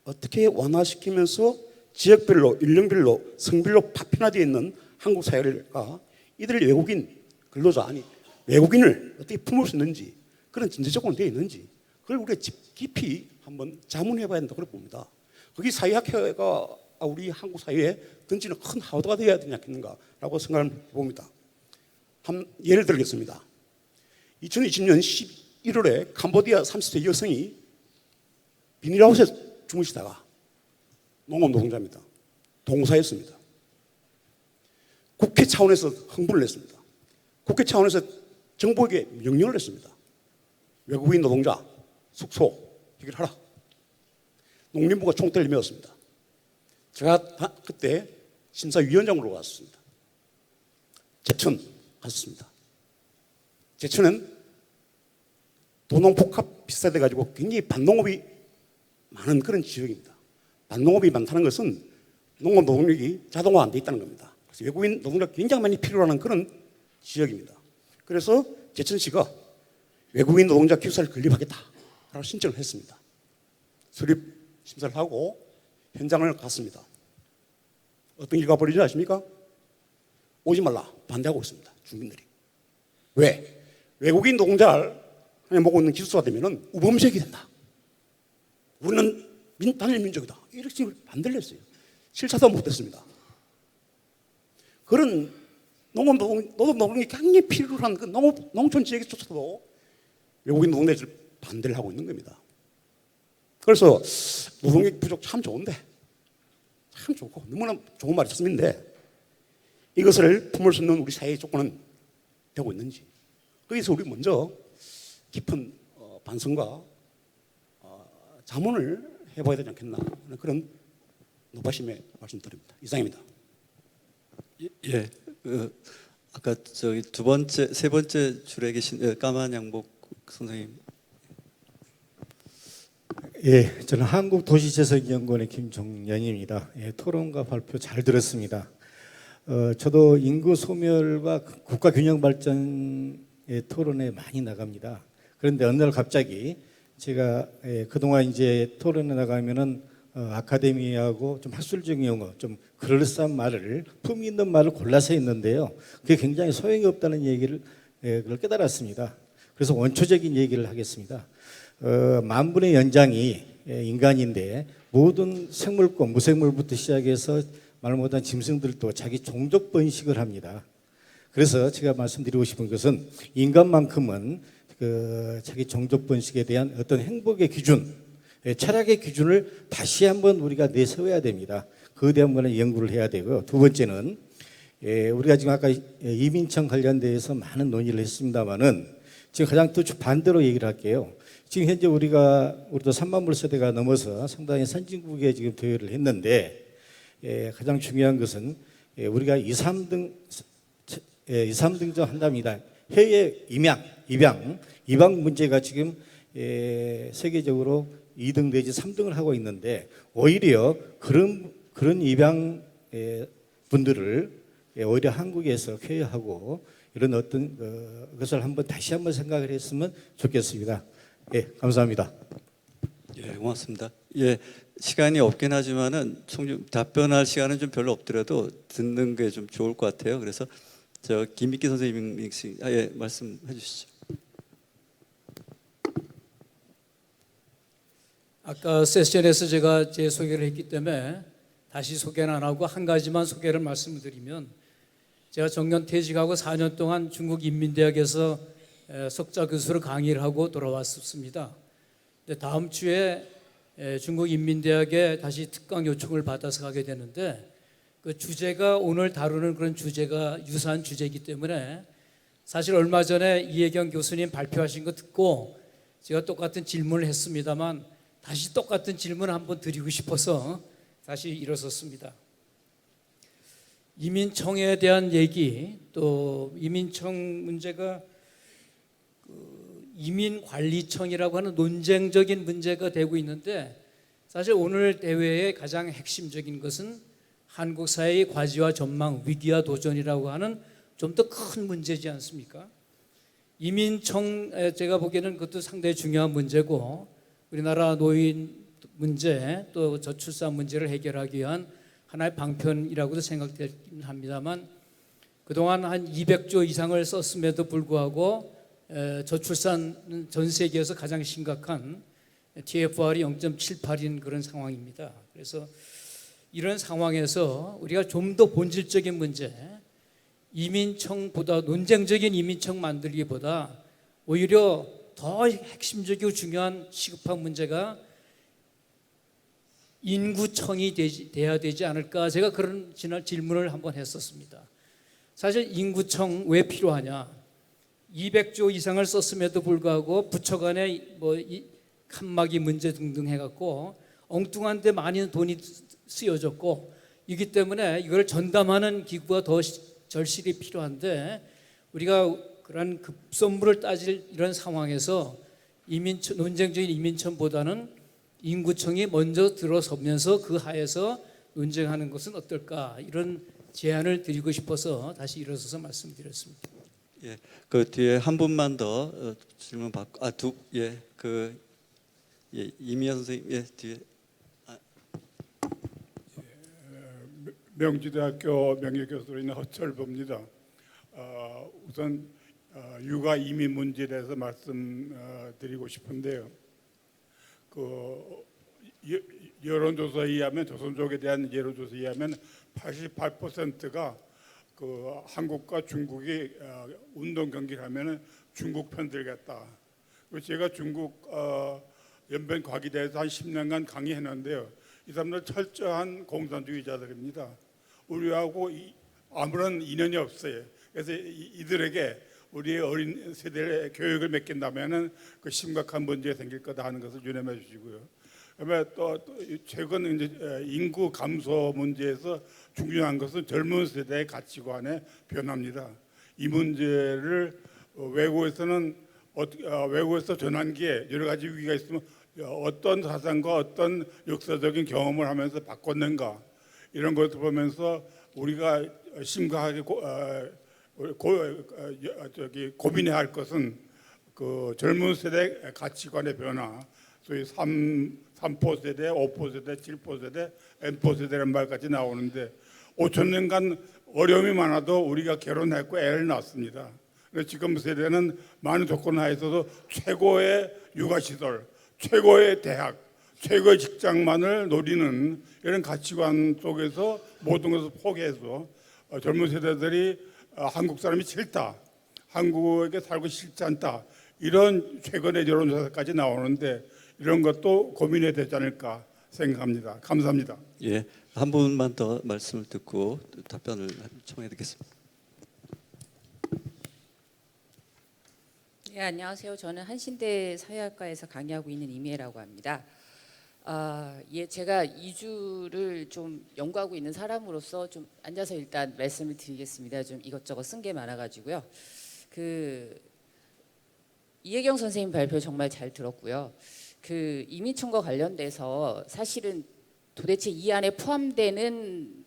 어떻게 완화시키면서 지역별로, 연령별로, 성별로 파편화되어 있는 한국 사회가 이들을 외국인 근로자 아니 외국인을 어떻게 품을 수 있는지 그런 전제조건이 되어 있는지 그걸 우리가 깊이 한번 자문해봐야 된다고 그렇게 봅니다. 거기 사회학회가 우리 한국 사회에 던지는 큰 하도가 되어야 되지 않겠는가라고 생각을 봅니다. 한 예를 들겠습니다. 2020년 11월에 캄보디아 30세 여성이 비닐하우스에 주무시다가 농업 노동자입니다. 동사했습니다. 국회 차원에서 흥분을 했습니다. 국회 차원에서 정부에게 명령을 했습니다. 외국인 노동자 숙소 해결하라. 농림부가 총대를 메웠습니다. 제가 그때 심사위원장으로 갔습니다. 제천 갔습니다. 제천은 도농복합 비슷해 가지고 굉장히 반농업이 많은 그런 지역입니다. 반농업이 많다는 것은 농업 노동력이 자동화 안 돼 있다는 겁니다. 그래서 외국인 노동력 굉장히 많이 필요로 하는 그런 지역입니다. 그래서 제천시가 외국인 노동자 기숙사를 건립하겠다라고 신청을 했습니다. 수립 심사를 하고 현장을 갔습니다. 어떤 일가 벌어지는지 아십니까? 오지 말라 반대하고 있습니다. 주민들이. 왜? 외국인 노동자를 먹고 있는 기숙사가 되면 우범지역이 된다. 우리는 단일 민족이다. 이렇게 반대를 했어요. 실차도 못했습니다. 그런 노동력이 굉장히 필요한 그 농촌 지역에조차도 외국인 노동자들 반대를 하고 있는 겁니다. 그래서 노동력 부족 참 좋은데 참 좋고 너무나 좋은 말이 쳤는데 이것을 품을 수 있는 우리 사회의 조건은 되고 있는지 거기서 우리 먼저 깊은 반성과 자문을 해봐야 되지 않겠나 하는 그런 노바심에 말씀드립니다. 이상입니다. 예, 아까 저기 세 번째 줄에 계신 까만 양복 선생님. 예, 저는 한국도시재생연구원의 김종연입니다. 예, 토론과 발표 잘 들었습니다. 저도 인구 소멸과 국가 균형 발전의 토론에 많이 나갑니다. 그런데 어느 날 갑자기 제가 그동안 이제 토론에 나가면은 아카데미하고 좀 학술적인 용어, 좀 그럴싸한 말을 품위 있는 말을 골라서 했는데요. 그게 굉장히 소용이 없다는 얘기를 그걸 깨달았습니다. 그래서 원초적인 얘기를 하겠습니다. 만분의 연장이 인간인데 모든 생물권, 무생물부터 시작해서 말 못한 짐승들도 자기 종족 번식을 합니다. 그래서 제가 말씀드리고 싶은 것은 인간만큼은 자기 종족 번식에 대한 어떤 행복의 기준, 철학의 기준을 다시 한번 우리가 내세워야 됩니다. 그에 대한 거는 연구를 해야 되고요. 두 번째는 우리가 지금 아까 이민청 관련돼서 많은 논의를 했습니다만은 지금 가장 또 반대로 얘기를 할게요. 지금 현재 우리도 3만 불 세대가 넘어서 상당히 선진국에 지금 대회를 했는데 가장 중요한 것은 우리가 2, 3등정 한답니다. 해외 입양 문제가 지금 세계적으로 2등 내지 3등을 하고 있는데 오히려 그런 입양 분들을 오히려 한국에서 쾌유하고 이런 어떤 것을 다시 한번 생각을 했으면 좋겠습니다. 예, 감사합니다. 예, 고맙습니다. 예, 시간이 없긴 하지만은 답변할 시간은 좀 별로 없더라도 듣는 게 좀 좋을 것 같아요. 그래서 김익기 선생님, 예, 말씀해 주시죠. 아까 세션에서 제가 제 소개를 했기 때문에 다시 소개는 안 하고 한 가지만 소개를 말씀드리면 제가 정년 퇴직하고 4년 동안 중국 인민대학에서 석자 교수로 강의를 하고 돌아왔습니다. 근데 다음 주에 중국 인민대학에 다시 특강 요청을 받아서 가게 되는데 그 주제가 오늘 다루는 그런 주제가 유사한 주제이기 때문에 사실 얼마 전에 이혜경 교수님 발표하신 거 듣고 제가 똑같은 질문을 했습니다만 다시 똑같은 질문을 한번 드리고 싶어서 다시 일어섰습니다. 이민청에 대한 얘기, 또 이민청 문제가 이민관리청이라고 하는 논쟁적인 문제가 되고 있는데, 사실 오늘 대회의 가장 핵심적인 것은 한국 사회의 과제와 전망, 위기와 도전이라고 하는 좀 더 큰 문제지 않습니까? 이민청, 제가 보기에는 그것도 상당히 중요한 문제고, 우리나라 노인 문제 또 저출산 문제를 해결하기 위한 하나의 방편이라고도 생각되긴 합니다만, 그동안 한 200조 이상을 썼음에도 불구하고 저출산 전 세계에서 가장 심각한 TFR이 0.78인 그런 상황입니다. 그래서 이런 상황에서 우리가 좀 더 본질적인 문제, 이민청보다 논쟁적인 이민청 만들기보다 오히려 더 핵심적이고 중요한 시급한 문제가 인구청이 돼야 되지 않을까, 제가 그런 질문을 한번 했었습니다. 사실 인구청 왜 필요하냐? 200조 이상을 썼음에도 불구하고 부처 간에 뭐 칸막이 문제 등등 해갖고 엉뚱한 데 많이 돈이 쓰여졌고, 이기 때문에 이걸 전담하는 기구가 더 절실히 필요한데, 우리가 그런 급선무를 따질 이런 상황에서 논쟁적인 이민청보다는 인구청이 먼저 들어서면서 그 하에서 논쟁하는 것은 어떨까, 이런 제안을 드리고 싶어서 다시 일어서서 말씀드렸습니다. 예, 그 뒤에 한 분만 더 질문 받고, 이미연 선생님, 예, 뒤에. 명지대학교 명예교수로 있는 허철보입니다. 우선 육아 이민 문제에 대해서 말씀드리고 싶은데요. 그 여론조사에 의하면, 조선족에 대한 여론조사에 의하면 88%가 그 한국과 중국이 운동 경기를 하면은 중국 편 들겠다. 그래서 제가 중국 연변 과기대에서 한 10년간 강의했는데요. 이 사람들 철저한 공산주의자들입니다. 우리하고 아무런 인연이 없어요. 그래서 이들에게 우리의 어린 세대의 교육을 맡긴다면은 그 심각한 문제가 생길 거다 하는 것을 유념해 주시고요. 그다음에 또 최근 이제 인구 감소 문제에서 중요한 것은 젊은 세대의 가치관의 변화입니다. 이 문제를 외국에서 전환기에 여러 가지 위기가 있으면 어떤 사상과 어떤 역사적인 경험을 하면서 바꿨는가, 이런 것을 보면서 우리가 심각하게 고민해야 할 것은 그 젊은 세대 가치관의 변화, 소위 3포 세대, 5포 세대, 7포 세대, N포 세대라는 말까지 나오는데, 5천 년간 어려움이 많아도 우리가 결혼했고 애를 낳았습니다. 그래서 지금 세대는 많은 조건 하에서도 최고의 육아시설, 최고의 대학, 최고의 직장만을 노리는 이런 가치관 속에서 모든 것을 포기해서 젊은 세대들이 한국 사람이 싫다, 한국에 살고 싶지 않다, 이런 최근의 여론조사까지 나오는데, 이런 것도 고민해야 되지 않을까 생각합니다. 감사합니다. 예, 한 분만 더 말씀을 듣고 답변을 청해 듣겠습니다. 네, 안녕하세요. 저는 한신대 사회학과에서 강의하고 있는 이미애라고 합니다. 제가 이주를 좀 연구하고 있는 사람으로서 좀 앉아서 일단 말씀을 드리겠습니다. 좀 이것저것 쓴 게 많아가지고요. 이혜경 선생님 발표 정말 잘 들었고요. 이민청과 관련돼서 사실은 도대체 이 안에 포함되는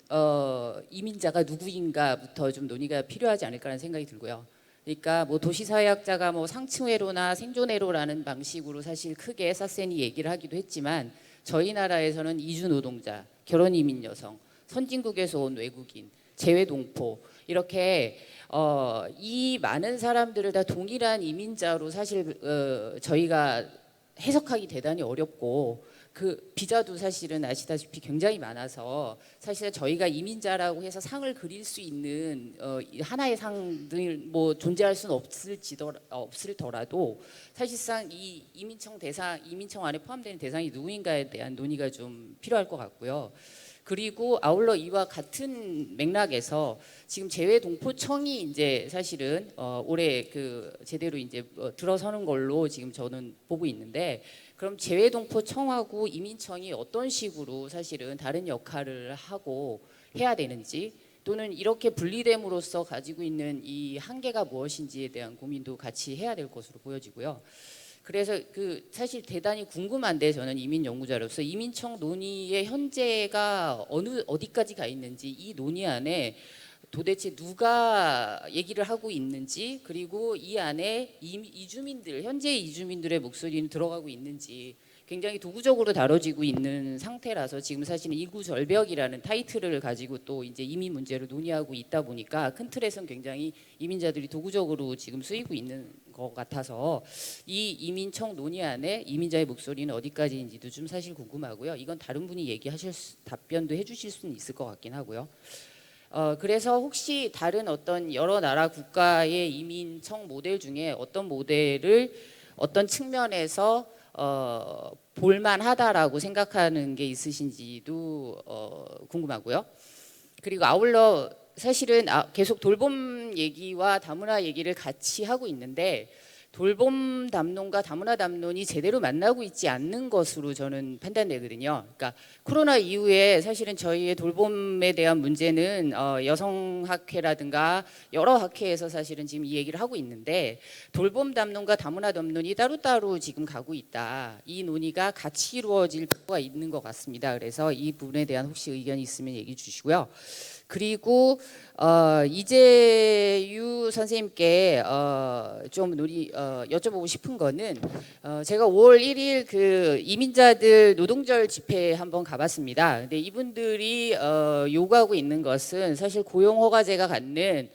이민자가 누구인가부터 좀 논의가 필요하지 않을까라는 생각이 들고요. 그러니까 뭐 도시사회학자가 뭐 상층회로나 생존회로라는 방식으로 사실 크게 쌌세니 얘기를 하기도 했지만, 저희 나라에서는 이주 노동자, 결혼 이민 여성, 선진국에서 온 외국인, 재외동포, 이렇게 이 많은 사람들을 다 동일한 이민자로 사실 저희가 해석하기 대단히 어렵고, 그 비자도 사실은 아시다시피 굉장히 많아서 사실 저희가 이민자라고 해서 상을 그릴 수 있는 하나의 상들 뭐 존재할 수는 없을더라도 사실상 이 이민청 안에 포함되는 대상이 누구인가에 대한 논의가 좀 필요할 것 같고요. 그리고 아울러 이와 같은 맥락에서 지금 재외동포청이 이제 사실은 올해 그 제대로 이제 들어서는 걸로 지금 저는 보고 있는데, 그럼 재외동포청하고 이민청이 어떤 식으로 사실은 다른 역할을 하고 해야 되는지, 또는 이렇게 분리됨으로써 가지고 있는 이 한계가 무엇인지에 대한 고민도 같이 해야 될 것으로 보여지고요. 그래서 그 사실 대단히 궁금한데, 저는 이민 연구자로서 이민청 논의의 현재가 어디까지 가 있는지, 이 논의 안에 도대체 누가 얘기를 하고 있는지, 그리고 이 안에 이주민들, 현재 이주민들의 목소리는 들어가고 있는지 굉장히 도구적으로 다뤄지고 있는 상태라서, 지금 사실은 인구 절벽이라는 타이틀을 가지고 또 이제 이민 문제를 논의하고 있다 보니까 큰 틀에서는 굉장히 이민자들이 도구적으로 지금 쓰이고 있는 것 같아서, 이 이민청 논의 안에 이민자의 목소리는 어디까지인지도 좀 사실 궁금하고요. 이건 다른 분이 답변도 해주실 수는 있을 것 같긴 하고요. 그래서 혹시 다른 어떤 여러 나라 국가의 이민청 모델 중에 어떤 모델을 어떤 측면에서 볼만하다라고 생각하는 게 있으신지도 궁금하고요. 그리고 아울러 사실은 계속 돌봄 얘기와 다문화 얘기를 같이 하고 있는데, 돌봄 담론과 다문화 담론이 제대로 만나고 있지 않는 것으로 저는 판단되거든요. 그러니까 코로나 이후에 사실은 저희의 돌봄에 대한 문제는 여성학회라든가 여러 학회에서 사실은 지금 이 얘기를 하고 있는데, 돌봄 담론과 다문화 담론이 따로따로 지금 가고 있다. 이 논의가 같이 이루어질 필요가 있는 것 같습니다. 그래서 이 부분에 대한 혹시 의견이 있으면 얘기해 주시고요. 그리고 이재유 선생님께 좀 여쭤보고 싶은 거는, 제가 5월 1일 그 이민자들 노동절 집회 한번 가봤습니다. 근데 이분들이 요구하고 있는 것은 사실 고용허가제가 갖는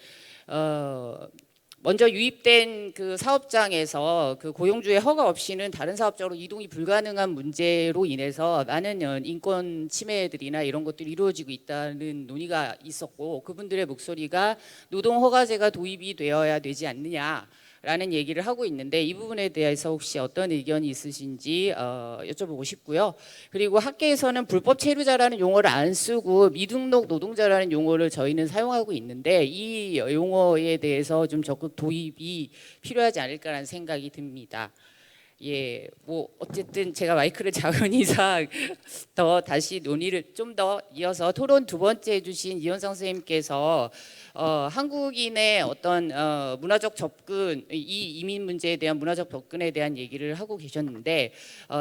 먼저 유입된 그 사업장에서 그 고용주의 허가 없이는 다른 사업장으로 이동이 불가능한 문제로 인해서 많은 인권 침해들이나 이런 것들이 이루어지고 있다는 논의가 있었고, 그분들의 목소리가 노동허가제가 도입이 되어야 되지 않느냐라는 얘기를 하고 있는데, 이 부분에 대해서 혹시 어떤 의견이 있으신지 여쭤보고 싶고요. 그리고 학계에서는 불법 체류자라는 용어를 안 쓰고 미등록 노동자라는 용어를 저희는 사용하고 있는데, 이 용어에 대해서 좀 적극 도입이 필요하지 않을까라는 생각이 듭니다. 예, 뭐 어쨌든 제가 마이크를 잡은 이상 더 다시 논의를 좀 더 이어서 토론 두 번째 해주신 이현성 선생님께서 한국인의 어떤 문화적 접근, 이 이민 문제에 대한 문화적 접근에 대한 얘기를 하고 계셨는데,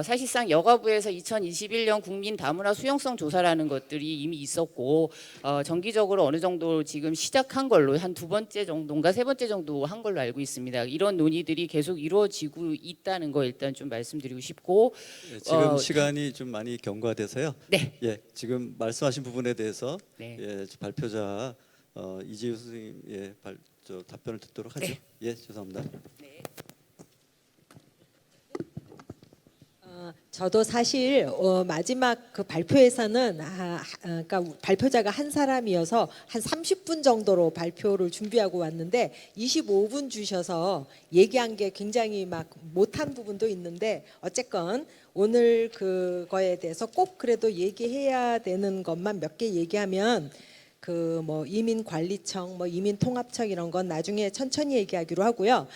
사실상 여가부에서 2021년 국민 다문화 수용성 조사라는 것들이 이미 있었고, 정기적으로 어느 정도 지금 시작한 걸로 한 두 번째 정도인가 세 번째 정도 한 걸로 알고 있습니다. 이런 논의들이 계속 이루어지고 있다는 거 일단 좀 말씀드리고 싶고, 지금 시간이 좀 많이 경과돼서요. 네. 예, 지금 말씀하신 부분에 대해서 네. 예, 발표자 이재유 선생님의 답변을 듣도록 하죠. 네. 예, 죄송합니다. 저도 사실 마지막 그 발표에서는 그러니까 발표자가 한 사람이어서 한 30분 정도로 발표를 준비하고 왔는데 25분 주셔서 얘기한 게 굉장히 막 못한 부분도 있는데, 어쨌건 오늘 그거에 대해서 꼭 그래도 얘기해야 되는 것만 몇 개 얘기하면, 그 뭐 이민관리청, 뭐 이민통합청 이런 건 나중에 천천히 얘기하기로 하고요.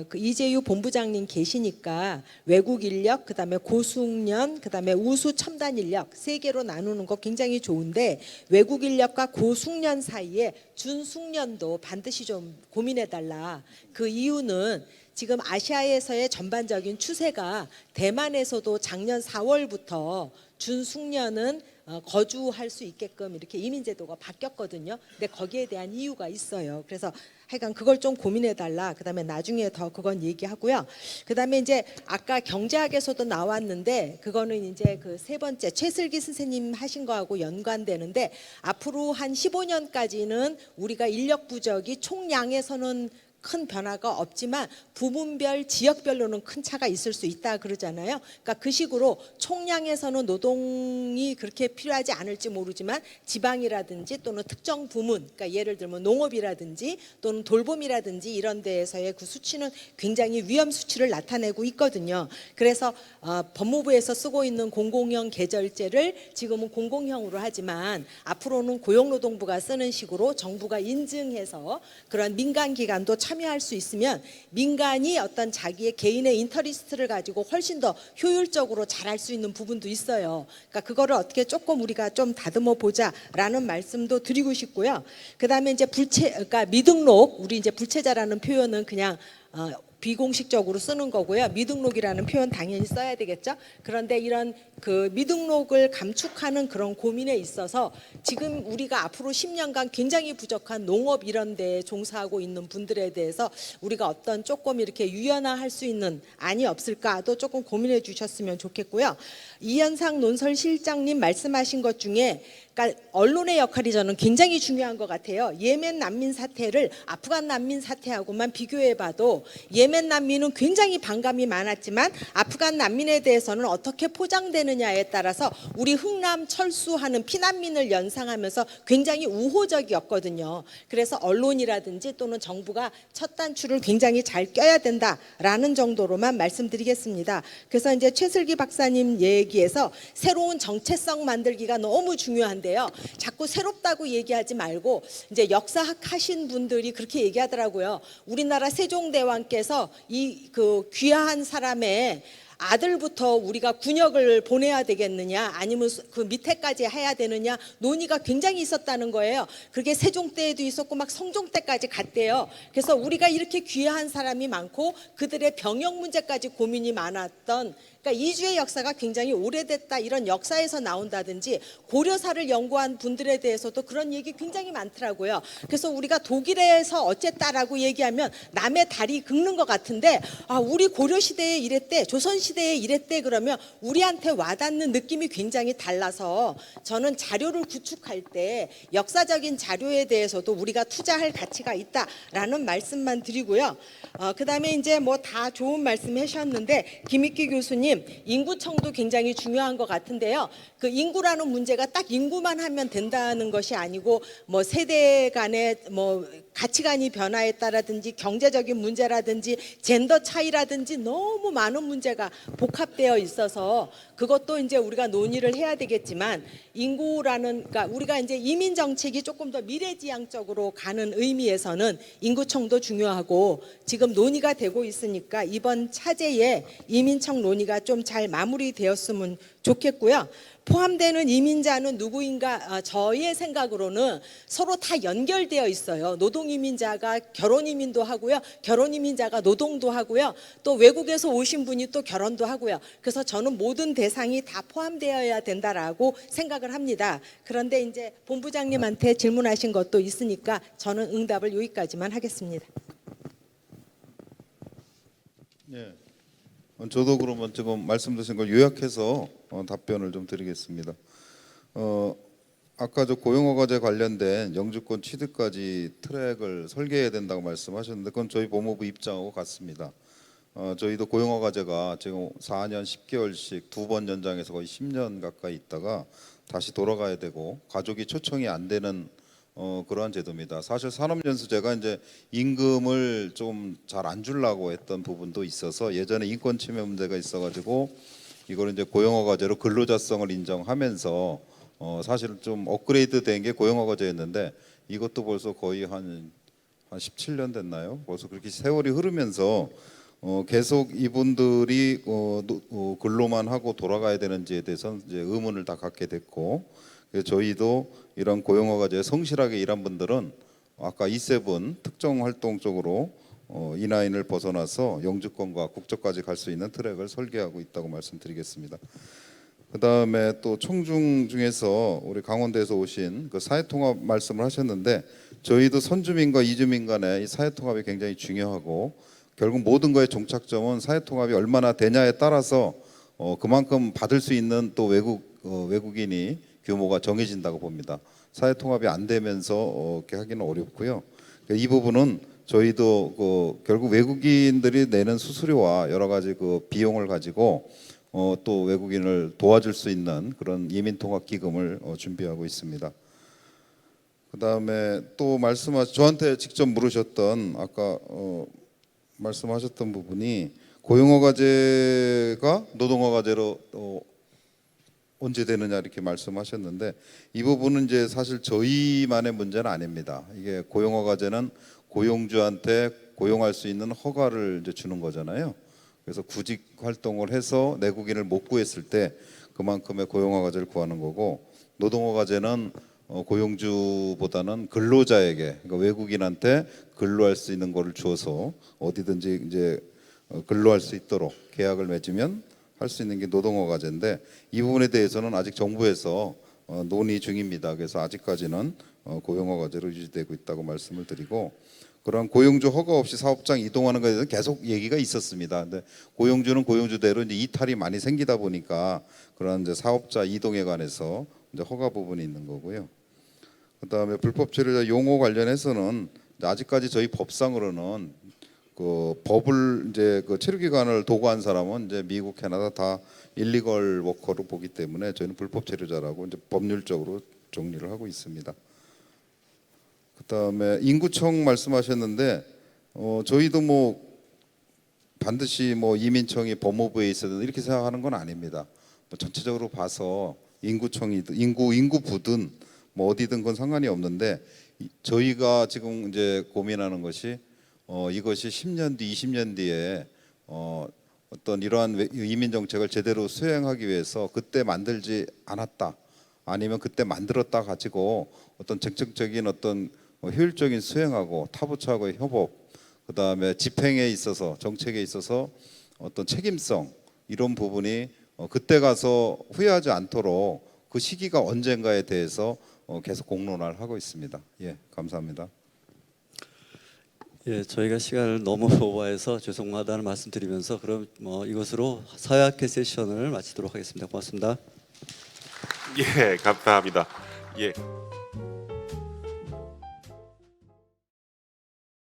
그 이재유 본부장님 계시니까 외국 인력, 그다음에 고숙련, 그다음에 우수 첨단 인력 세 개로 나누는 거 굉장히 좋은데, 외국 인력과 고숙련 사이에 준숙련도 반드시 좀 고민해 달라. 그 이유는 지금 아시아에서의 전반적인 추세가 대만에서도 작년 4월부터 준숙련은 거주할 수 있게끔 이렇게 이민제도가 바뀌었거든요. 근데 거기에 대한 이유가 있어요. 그래서 하여간 그걸 좀 고민해달라. 그다음에 나중에 더 그건 얘기하고요. 그다음에 이제 아까 경제학에서도 나왔는데, 그거는 이제 그 세 번째 최슬기 선생님 하신 거하고 연관되는데, 앞으로 한 15년까지는 우리가 인력 부족이 총량에서는 큰 변화가 없지만 부문별 지역별로는 큰 차가 있을 수 있다 그러잖아요. 그러니까 그 식으로 총량에서는 노동이 그렇게 필요하지 않을지 모르지만 지방이라든지 또는 특정 부문, 그러니까 예를 들면 농업이라든지 또는 돌봄이라든지 이런 데에서의 그 수치는 굉장히 위험 수치를 나타내고 있거든요. 그래서 법무부에서 쓰고 있는 공공형 계절제를 지금은 공공형으로 하지만 앞으로는 고용노동부가 쓰는 식으로 정부가 인증해서 그런 민간 기관도 참여할 수 있으면 민간이 어떤 자기의 개인의 인터리스트를 가지고 훨씬 더 효율적으로 잘할 수 있는 부분도 있어요. 그러니까 그거를 어떻게 조금 우리가 좀 다듬어 보자라는 말씀도 드리고 싶고요. 그다음에 이제 그러니까 미등록, 우리 이제 불체자라는 표현은 그냥 비공식적으로 쓰는 거고요. 미등록이라는 표현 당연히 써야 되겠죠. 그런데 이런 그 미등록을 감축하는 그런 고민에 있어서 지금 우리가 앞으로 10년간 굉장히 부족한 농업 이런 데에 종사하고 있는 분들에 대해서 우리가 어떤 조금 이렇게 유연화할 수 있는 안이 없을까도 조금 고민해 주셨으면 좋겠고요. 이현상 논설실장님 말씀하신 것 중에 그러니까 언론의 역할이 저는 굉장히 중요한 것 같아요. 예멘 난민 사태를 아프간 난민 사태하고만 비교해봐도 예멘 난민은 굉장히 반감이 많았지만 아프간 난민에 대해서는 어떻게 포장되느냐에 따라서 우리 흥남 철수하는 피난민을 연상하면서 굉장히 우호적이었거든요. 그래서 언론이라든지 또는 정부가 첫 단추를 굉장히 잘 껴야 된다라는 정도로만 말씀드리겠습니다. 그래서 이제 최슬기 박사님 얘기에서 새로운 정체성 만들기가 너무 중요한데요. 자꾸 새롭다고 얘기하지 말고 이제 역사학 하신 분들이 그렇게 얘기하더라고요. 우리나라 세종대왕께서 이 그 귀한 사람의 아들부터 우리가 군역을 보내야 되겠느냐 아니면 그 밑에까지 해야 되느냐 논의가 굉장히 있었다는 거예요. 그게 세종 때에도 있었고 막 성종 때까지 갔대요. 그래서 우리가 이렇게 귀한 사람이 많고 그들의 병역 문제까지 고민이 많았던, 그러니까 이주의 역사가 굉장히 오래됐다 이런 역사에서 나온다든지 고려사를 연구한 분들에 대해서도 그런 얘기 굉장히 많더라고요. 그래서 우리가 독일에서 어쨌다라고 얘기하면 남의 다리 긁는 것 같은데 우리 고려시대에 이랬대, 조선시대에 이랬대 그러면 우리한테 와닿는 느낌이 굉장히 달라서 저는 자료를 구축할 때 역사적인 자료에 대해서도 우리가 투자할 가치가 있다라는 말씀만 드리고요. 그다음에 이제 뭐 다 좋은 말씀 하셨는데 김익기 교수님 인구청도 굉장히 중요한 것 같은데요. 그 인구라는 문제가 딱 인구만 하면 된다는 것이 아니고 뭐 세대 간의 뭐 가치관이 변화에 따라든지 경제적인 문제라든지 젠더 차이라든지 너무 많은 문제가 복합되어 있어서 그것도 이제 우리가 논의를 해야 되겠지만 인구라는, 그러니까 우리가 이제 이민 정책이 조금 더 미래지향적으로 가는 의미에서는 인구청도 중요하고 지금 논의가 되고 있으니까 이번 차제에 이민청 논의가 좀 잘 마무리되었으면 좋겠고요. 포함되는 이민자는 누구인가? 저의 생각으로는 서로 다 연결되어 있어요. 노동 이민자가 결혼 이민도 하고요. 결혼 이민자가 노동도 하고요. 또 외국에서 오신 분이 또 결혼도 하고요. 그래서 저는 모든 대상이 다 포함되어야 된다라고 생각을 합니다. 그런데 이제 본부장님한테 질문하신 것도 있으니까 저는 응답을 여기까지만 하겠습니다. 네. 저도 그러면 지금 말씀드린 걸 요약해서 답변을 좀 드리겠습니다. 아까 저 고용허가제 관련된 영주권 취득까지 트랙을 설계해야 된다고 말씀하셨는데 그건 저희 법무부 입장하고 같습니다. 저희도 고용허가제가 지금 4년 10개월씩 2번 연장해서 거의 10년 가까이 있다가 다시 돌아가야 되고 가족이 초청이 안 되는 그러한 제도입니다. 사실 산업연수제가 이제 임금을 좀 잘 안 주려고 했던 부분도 있어서 예전에 인권 침해 문제가 있어가지고 이걸 이제 고용허가제로 근로자성을 인정하면서 사실 좀 업그레이드된 게 고용허가제였는데 이것도 벌써 거의 한 17년 됐나요? 벌써 그렇게 세월이 흐르면서 계속 이분들이 근로만 하고 돌아가야 되는지에 대해서는 이제 의문을 다 갖게 됐고, 그래서 저희도 이런 고용허가제에 성실하게 일한 분들은 아까 E7 특정 활동 쪽으로 E9을 벗어나서 영주권과 국적까지 갈 수 있는 트랙을 설계하고 있다고 말씀드리겠습니다. 그다음에 또 청중 중에서 우리 강원도에서 오신 그 사회통합 말씀을 하셨는데 저희도 선주민과 이주민 간의 이 사회통합이 굉장히 중요하고 결국 모든 거의 종착점은 사회통합이 얼마나 되냐에 따라서 그만큼 받을 수 있는 또 외국인이 규모가 정해진다고 봅니다. 사회통합이 안 되면서 이렇게 하기는 어렵고요. 이 부분은 저희도 결국 외국인들이 내는 수수료와 여러 가지 비용을 가지고 또 외국인을 도와줄 수 있는 그런 이민통합기금을 준비하고 있습니다. 그다음에 또 저한테 직접 물으셨던 아까 말씀하셨던 부분이 고용허가제가 노동허가제로 언제 되느냐 이렇게 말씀하셨는데 이 부분은 이제 사실 저희만의 문제는 아닙니다. 이게 고용허가제는 고용주한테 고용할 수 있는 허가를 이제 주는 거잖아요. 그래서 구직 활동을 해서 내국인을 못 구했을 때 그만큼의 고용허가제를 구하는 거고, 노동허가제는 고용주보다는 근로자에게, 그러니까 외국인한테 근로할 수 있는 거를 주어서 어디든지 이제 근로할 수 있도록 계약을 맺으면 할 수 있는 게 노동허가제인데, 이 부분에 대해서는 아직 정부에서 논의 중입니다. 그래서 아직까지는 고용허가제로 유지되고 있다고 말씀을 드리고, 그런 고용주 허가 없이 사업장 이동하는 것에 대해서 계속 얘기가 있었습니다. 근데 고용주는 고용주대로 이제 이탈이 많이 생기다 보니까 그런 이제 사업자 이동에 관해서 이제 허가 부분이 있는 거고요. 그다음에 불법 체류자 용어 관련해서는 아직까지 저희 법상으로는 법을 이제 체류 기간을 도구한 사람은 이제 미국, 캐나다 다 일리걸 워커로 보기 때문에 저희는 불법 체류자라고 이제 법률적으로 정리를 하고 있습니다. 그다음에 인구청 말씀하셨는데 저희도 반드시 이민청이 법무부에 있어야 된다 이렇게 생각하는 건 아닙니다. 전체적으로 봐서 인구청이든 인구부든 어디든 그건 상관이 없는데, 저희가 지금 이제 고민하는 것이 이것이 10년 뒤, 20년 뒤에 어떤 이러한 이민 정책을 제대로 수행하기 위해서 그때 만들지 않았다, 아니면 그때 만들었다 가지고 어떤 정책적인 어떤 효율적인 수행하고 타부처하고의 협업, 그다음에 집행에 있어서 정책에 있어서 어떤 책임성, 이런 부분이 그때 가서 후회하지 않도록 그 시기가 언젠가에 대해서 계속 공론화를 하고 있습니다. 예, 감사합니다. 예, 저희가 시간을 너무 오버해서 죄송하다는 말씀드리면서 그럼 이것으로 사회학회 세션을 마치도록 하겠습니다. 고맙습니다. 예, 감사합니다. 예.